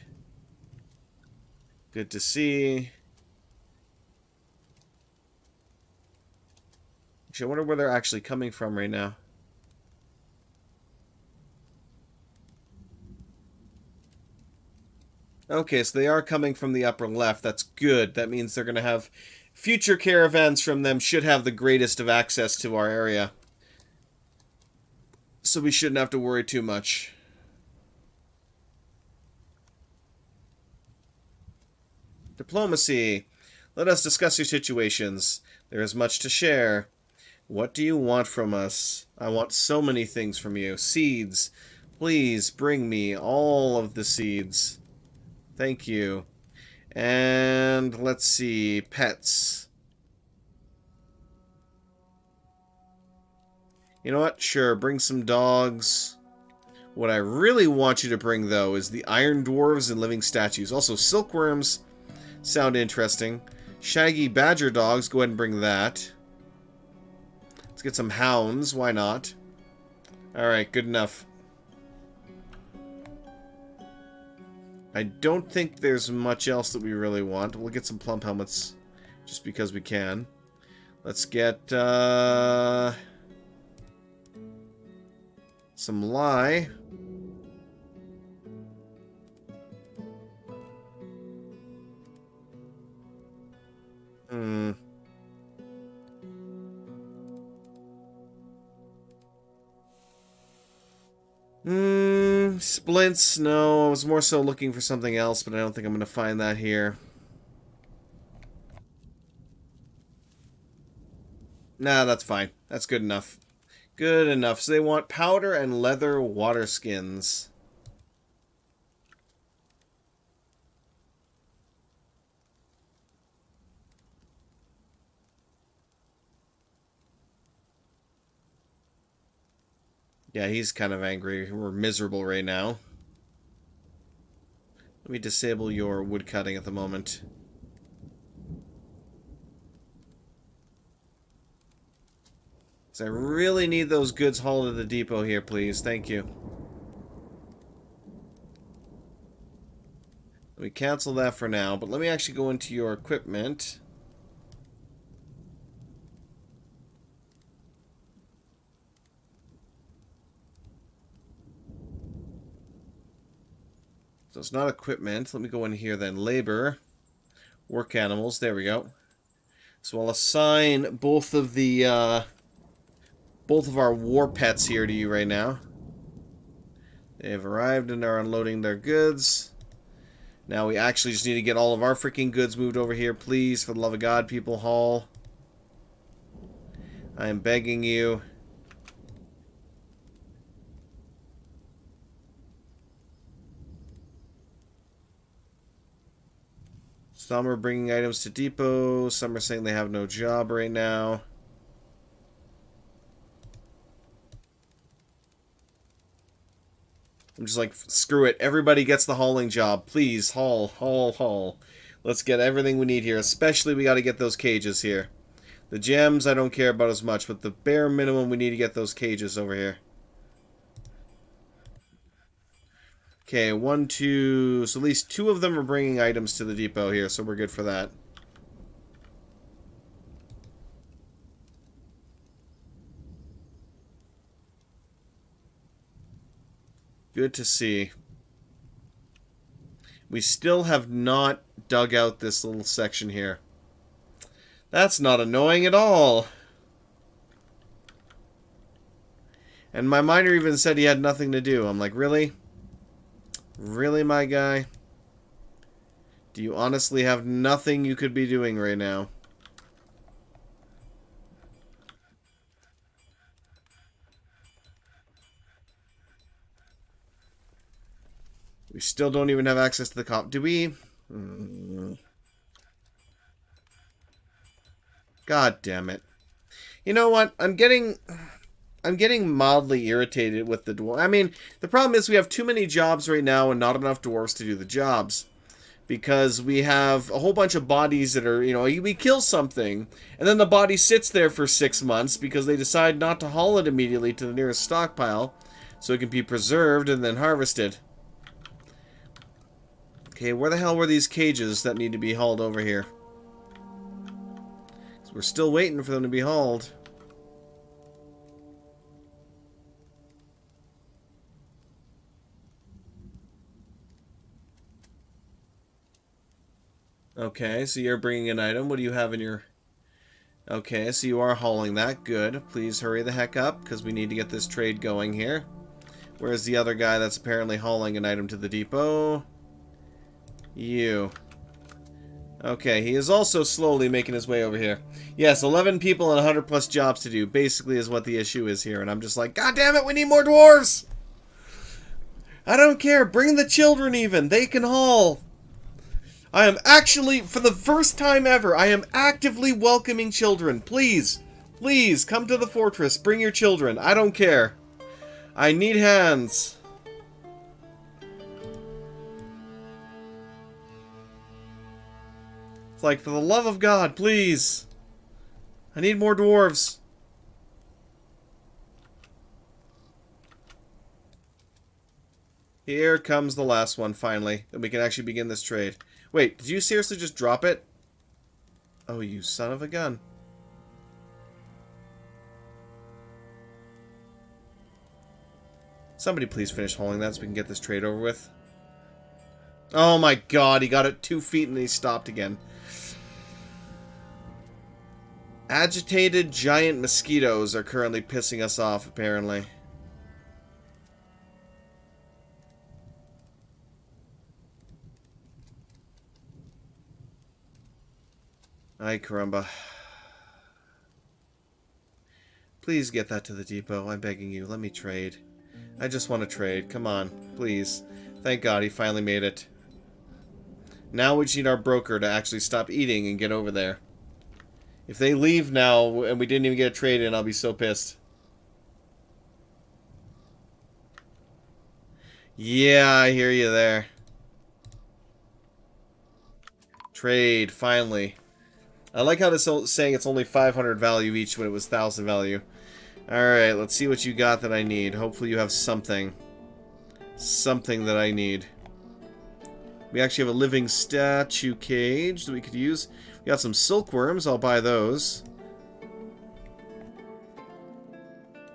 Good to see. Actually, I wonder where they're actually coming from right now. Okay, so they are coming from the upper left. That's good. That means they're going to have future caravans from them should have the greatest of access to our area. So we shouldn't have to worry too much. Diplomacy. Let us discuss your situations. There is much to share. What do you want from us? I want so many things from you. Seeds. Please bring me all of the seeds. Thank you. And let's see. Pets. You know what? Sure, bring some dogs. What I really want you to bring, though, is the iron dwarves and living statues. Also, silkworms sound interesting. Shaggy badger dogs, go ahead and bring that. Let's get some hounds, why not? Alright, good enough. I don't think there's much else that we really want. We'll get some plump helmets, just because we can. Let's get, some lie. Splints, no. I was more so looking for something else, but I don't think I'm going to find that here. Nah, that's fine. That's good enough. Good enough. So they want powder and leather water skins. Yeah, he's kind of angry. We're miserable right now. Let me disable your woodcutting at the moment. So I really need those goods hauled to the depot here, please. Thank you. Let me cancel that for now, but let me actually go into your equipment. So it's not equipment. Let me go in here then. Labor. Work animals. There we go. So I'll assign both of our war pets here to you right now. They have arrived and are unloading their goods. Now we actually just need to get all of our freaking goods moved over here, please. For the love of God, people, haul. I am begging you. Some are bringing items to depot. Some are saying they have no job right now. I'm just like, screw it. Everybody gets the hauling job. Please, haul, haul, haul. Let's get everything we need here. Especially we got to get those cages here. The gems I don't care about as much, but the bare minimum we need to get those cages over here. Okay, 1, 2... So at least 2 of them are bringing items to the depot here, so we're good for that. Good to see. We still have not dug out this little section here. That's not annoying at all. And my miner even said he had nothing to do. I'm like, really? Really, my guy? Do you honestly have nothing you could be doing right now? We still don't even have access to the comp. Do we? God damn it. You know what? I'm getting mildly irritated with the dwarf. I mean, the problem is we have too many jobs right now and not enough dwarves to do the jobs. Because we have a whole bunch of bodies that are, you know, we kill something, and then the body sits there for 6 months because they decide not to haul it immediately to the nearest stockpile so it can be preserved and then harvested. Okay, where the hell were these cages that need to be hauled over here? We're still waiting for them to be hauled. Okay, so you're bringing an item. What do you have in your... Okay, so you are hauling that. Good. Please hurry the heck up, because we need to get this trade going here. Where's the other guy that's apparently hauling an item to the depot? You. Okay, he is also slowly making his way over here. Yes, 11 people and 100 plus jobs to do, basically is what the issue is here. And I'm just like, God damn it, we need more dwarves! I don't care, bring the children even, they can haul. I am actually, for the first time ever, I am actively welcoming children. Please, please, come to the fortress, bring your children, I don't care. I need hands. It's like, for the love of God, please. I need more dwarves. Here comes the last one, finally. And we can actually begin this trade. Wait, did you seriously just drop it? Oh, you son of a gun. Somebody please finish hauling that so we can get this trade over with. Oh my god, he got it 2 feet and he stopped again. Agitated giant mosquitoes are currently pissing us off, apparently. Ay, caramba. Please get that to the depot, I'm begging you. Let me trade. I just want to trade. Come on, please. Thank God he finally made it. Now we just need our broker to actually stop eating and get over there. If they leave now and we didn't even get a trade in, I'll be so pissed. Yeah, I hear you there. Trade, finally. I like how this is saying it's only 500 value each when it was 1,000 value. Alright, let's see what you got that I need. Hopefully you have something. Something that I need. We actually have a living statue cage that we could use. We got some silkworms, I'll buy those.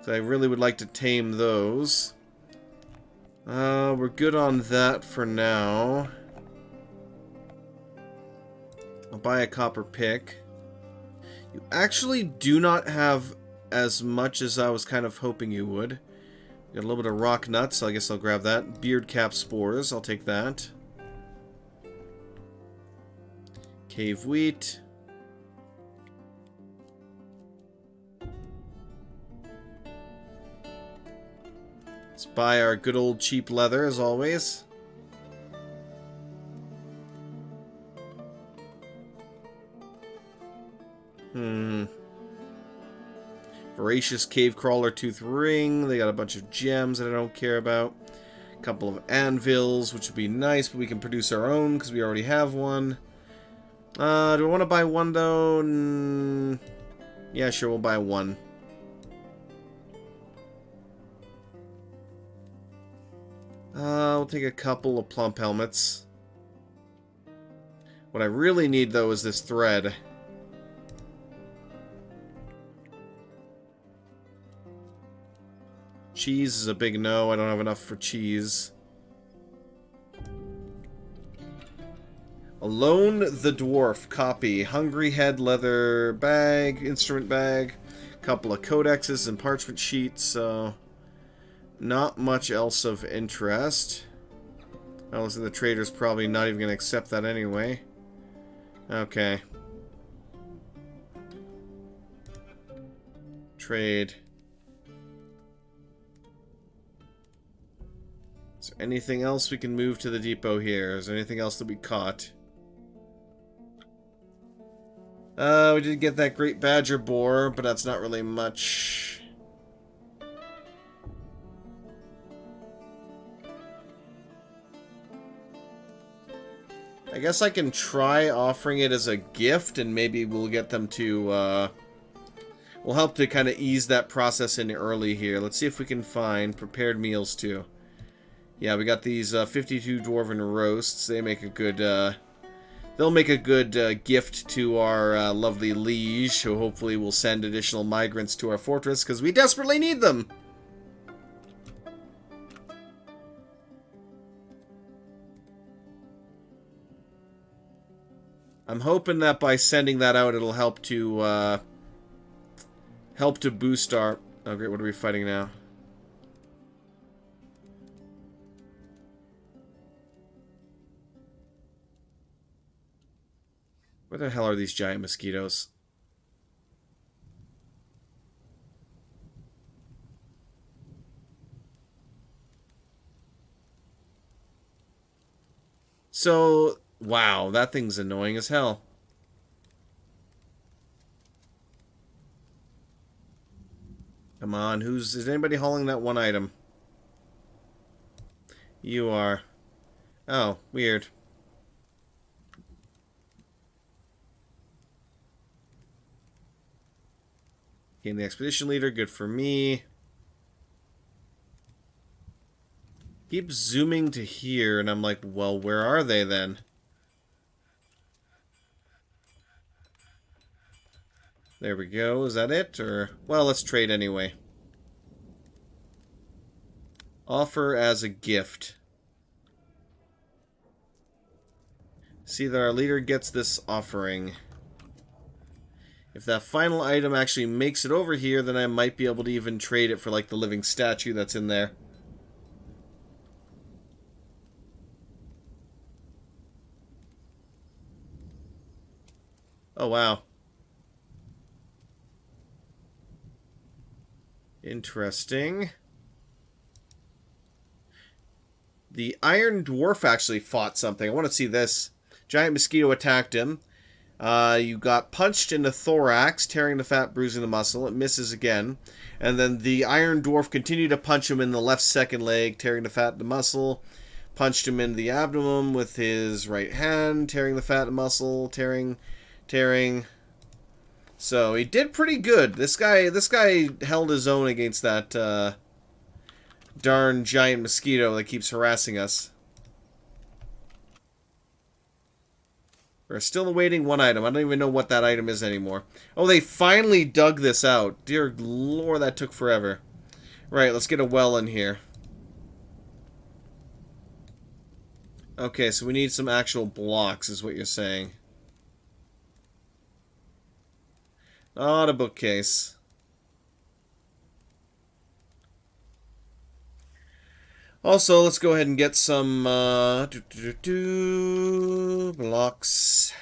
So I really would like to tame those. We're good on that for now. I'll buy a copper pick. You actually do not have as much as I was kind of hoping you would. Got a little bit of rock nuts, so I guess I'll grab that. Beard cap spores, I'll take that. Cave wheat. Let's buy our good old cheap leather as always. Voracious cave crawler tooth ring. They got a bunch of gems that I don't care about. A couple of anvils, which would be nice, but we can produce our own because we already have one. Do I want to buy one though? Yeah, sure, we'll buy one. We'll take a couple of plump helmets. What I really need though is this thread. Cheese is a big no. I don't have enough for cheese. Alone the Dwarf. Copy. Hungry head leather bag. Instrument bag. Couple of codexes and parchment sheets. So not much else of interest. Well, listen, the trader's probably not even going to accept that anyway. Okay. Trade. Is there anything else we can move to the depot here? Is there anything else that we caught? We did get that great badger boar, but that's not really much. I guess I can try offering it as a gift, and maybe we'll get them to, we'll help to kind of ease that process in early here. Let's see if we can find prepared meals, too. Yeah, we got these 52 dwarven roasts. They make a good, they'll make a good gift to our lovely liege, who hopefully will send additional migrants to our fortress, because we desperately need them! I'm hoping that by sending that out, it'll help to boost our... Oh, great, what are we fighting now? Where the hell are these giant mosquitoes? So, wow, that thing's annoying as hell. Come on, is anybody hauling that one item? You are. Oh, weird. Gain the expedition leader, good for me. Keep zooming to here, and I'm like, well, where are they then? There we go. Is that it? Or, well, let's trade anyway. Offer as a gift. See that our leader gets this offering. If that final item actually makes it over here, then I might be able to even trade it for, like, the living statue that's in there. Oh, wow. Interesting. The Iron Dwarf actually fought something. I want to see this. Giant mosquito attacked him. You got punched in the thorax, tearing the fat, bruising the muscle. It misses again. And then the Iron Dwarf continued to punch him in the left second leg, tearing the fat, the muscle. Punched him in the abdomen with his right hand, tearing the fat, the muscle, tearing. So he did pretty good. This guy held his own against that darn giant mosquito that keeps harassing us. We're still awaiting one item. I don't even know what that item is anymore. Oh, they finally dug this out. Dear Lord, that took forever. Right, let's get a well in here. Okay, so we need some actual blocks, is what you're saying. Not a bookcase. Also, let's go ahead and get some blocks.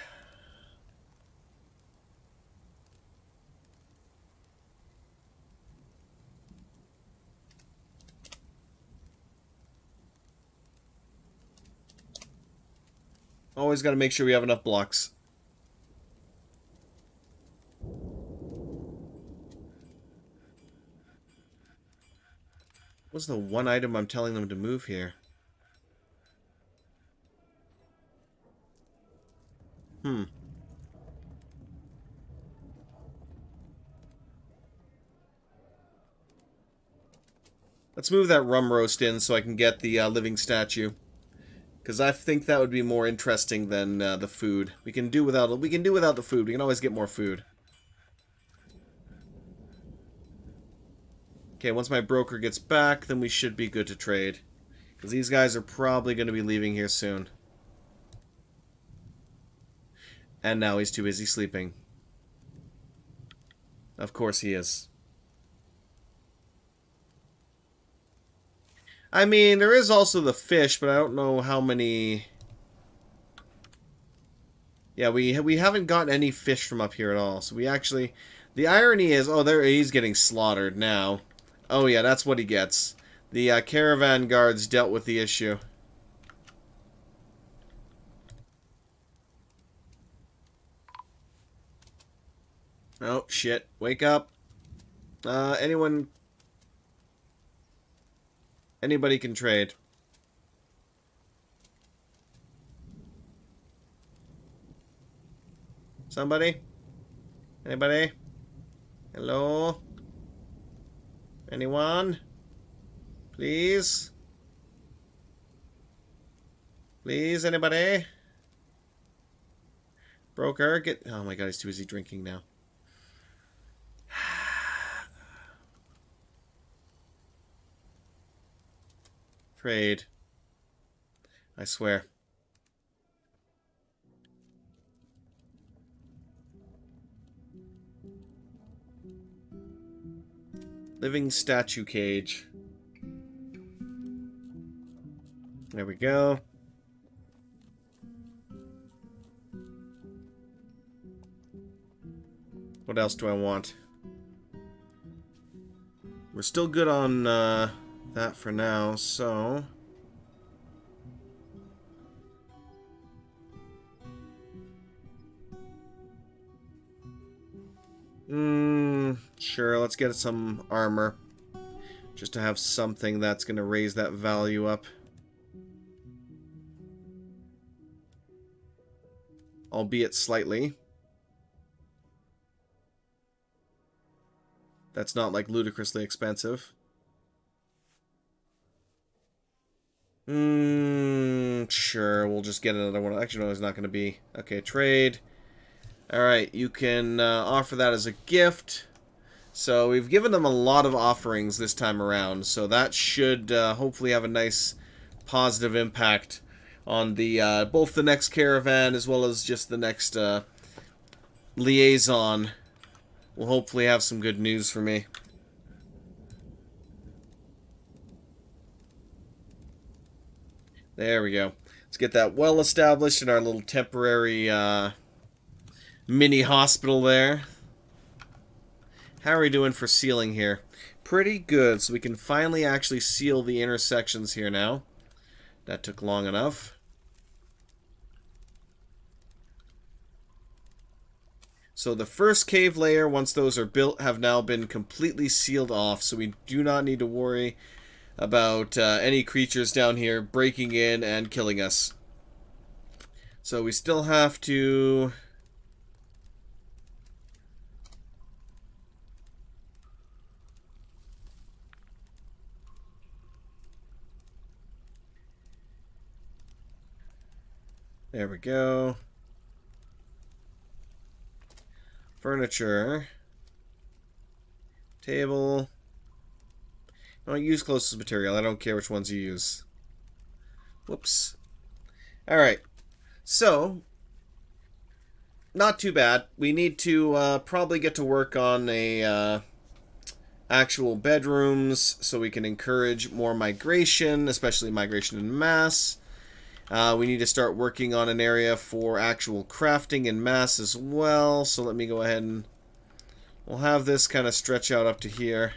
Always got to make sure we have enough blocks. What's the one item I'm telling them to move here? Let's move that rum roast in so I can get the living statue. Because I think that would be more interesting than the food. We can do without the food. We can always get more food. Okay, once my broker gets back, then we should be good to trade. Because these guys are probably going to be leaving here soon. And now he's too busy sleeping. Of course he is. I mean, there is also the fish, but I don't know how many... Yeah, we haven't gotten any fish from up here at all. So we actually... The irony is... Oh, there he's getting slaughtered now. Oh yeah, that's what he gets. The caravan guards dealt with the issue. Oh, shit. Wake up. Anybody can trade. Somebody? Anybody? Hello? Anyone? Please? Please, anybody? Broker, get... Oh my god, he's too busy drinking now. Trade. I swear. Living statue cage. There we go. What else do I want? We're still good on that for now, so... Sure, let's get some armor. Just to have something that's going to raise that value up. Albeit slightly. That's not, like, ludicrously expensive. Sure, we'll just get another one. Actually, no, it's not going to be. Okay, trade. Alright, you can offer that as a gift. So we've given them a lot of offerings this time around, so that should hopefully have a nice positive impact on the both the next caravan as well as just the next liaison. Will hopefully have some good news for me. There we go. Let's get that well established in our little temporary mini hospital there. How are we doing for sealing here? Pretty good, so we can finally actually seal the intersections here now. That took long enough. So the first cave layer, once those are built, have now been completely sealed off, so we do not need to worry about any creatures down here breaking in and killing us. So we still have to... There we go. Furniture. Table. No, use closest material. I don't care which ones you use. Whoops. Alright. So, not too bad. We need to probably get to work on a actual bedrooms so we can encourage more migration, especially migration en masse. We need to start working on an area for actual crafting en masse as well. So let me go ahead and we'll have this kind of stretch out up to here.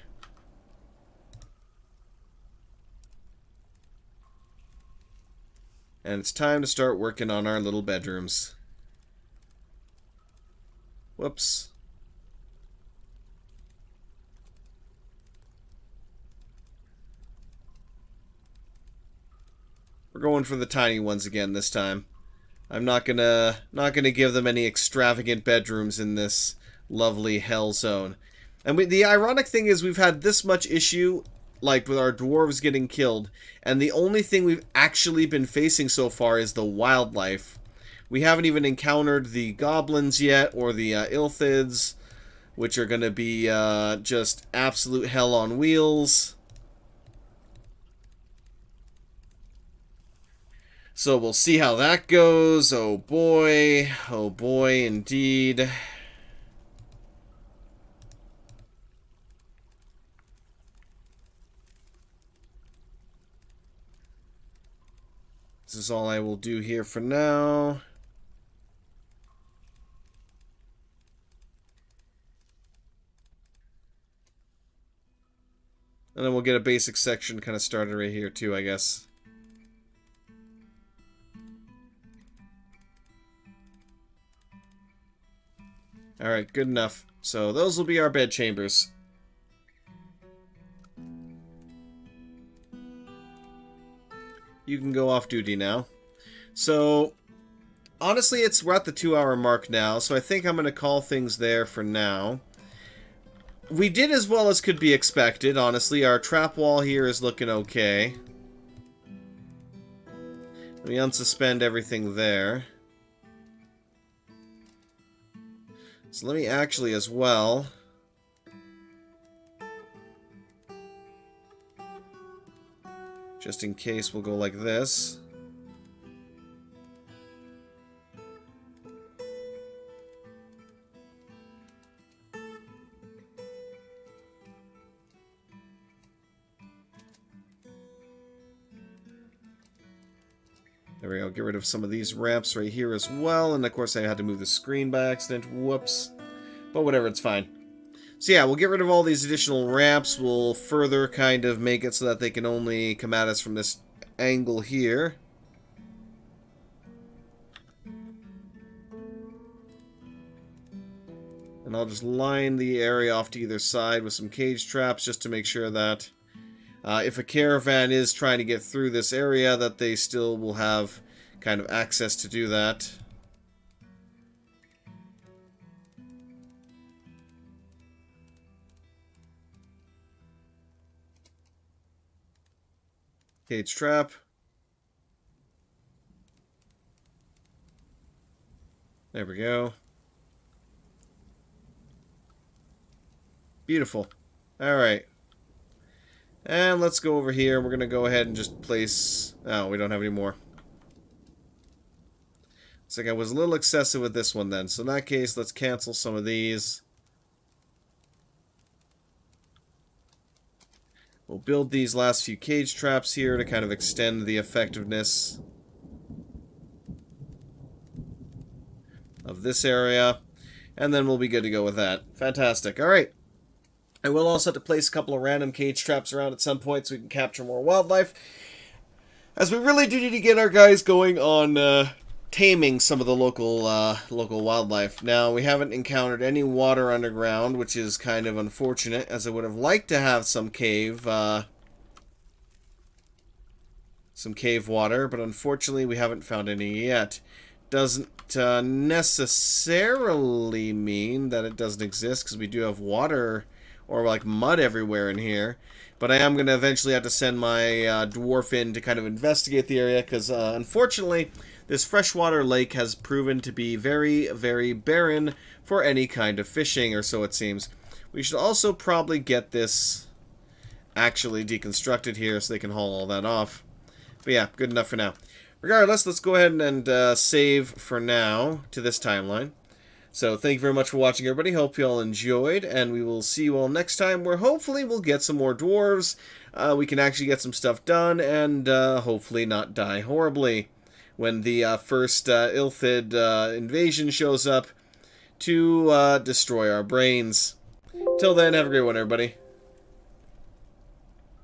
And it's time to start working on our little bedrooms. Whoops. We're going for the tiny ones again this time. I'm not gonna give them any extravagant bedrooms in this lovely hell zone. And the ironic thing is we've had this much issue, like with our dwarves getting killed, and the only thing we've actually been facing so far is the wildlife. We haven't even encountered the goblins yet, or the illthids, which are gonna be just absolute hell on wheels. So we'll see how that goes. Oh boy indeed. This is all I will do here for now. And then we'll get a basic section kind of started right here too, I guess. Alright, good enough. So those will be our bed chambers. You can go off duty now. So, honestly, we're at the 2-hour mark now, so I think I'm going to call things there for now. We did as well as could be expected, honestly. Our trap wall here is looking okay. Let me unsuspend everything there. So let me actually as well... just in case, we'll go like this. There we go. Get rid of some of these ramps right here as well. And of course I had to move the screen by accident. Whoops. But whatever, it's fine. So yeah, we'll get rid of all these additional ramps. We'll further kind of make it so that they can only come at us from this angle here. And I'll just line the area off to either side with some cage traps just to make sure that if a caravan is trying to get through this area, that they still will have kind of access to do that. Cage trap. There we go. Beautiful. Alright. And let's go over here. We're going to go ahead and just place... Oh, we don't have any more. Looks like I was a little excessive with this one then. So in that case, let's cancel some of these. We'll build these last few cage traps here to kind of extend the effectiveness of this area. And then we'll be good to go with that. Fantastic. Alright. I will also have to place a couple of random cage traps around at some point so we can capture more wildlife. As we really do need to get our guys going on taming some of the local wildlife. Now, we haven't encountered any water underground, which is kind of unfortunate, as I would have liked to have some cave water, but unfortunately we haven't found any yet. Doesn't necessarily mean that it doesn't exist, because we do have water or like mud everywhere in here. But I am going to eventually have to send my dwarf in to kind of investigate the area, because unfortunately this freshwater lake has proven to be very, very barren for any kind of fishing, or so it seems. We should also probably get this actually deconstructed here so they can haul all that off. But yeah, good enough for now. Regardless, let's go ahead and save for now to this timeline. So thank you very much for watching, everybody. Hope you all enjoyed, and we will see you all next time, where hopefully we'll get some more dwarves. We can actually get some stuff done, and hopefully not die horribly when the first Illithid invasion shows up to destroy our brains. Till then, have a great one, everybody.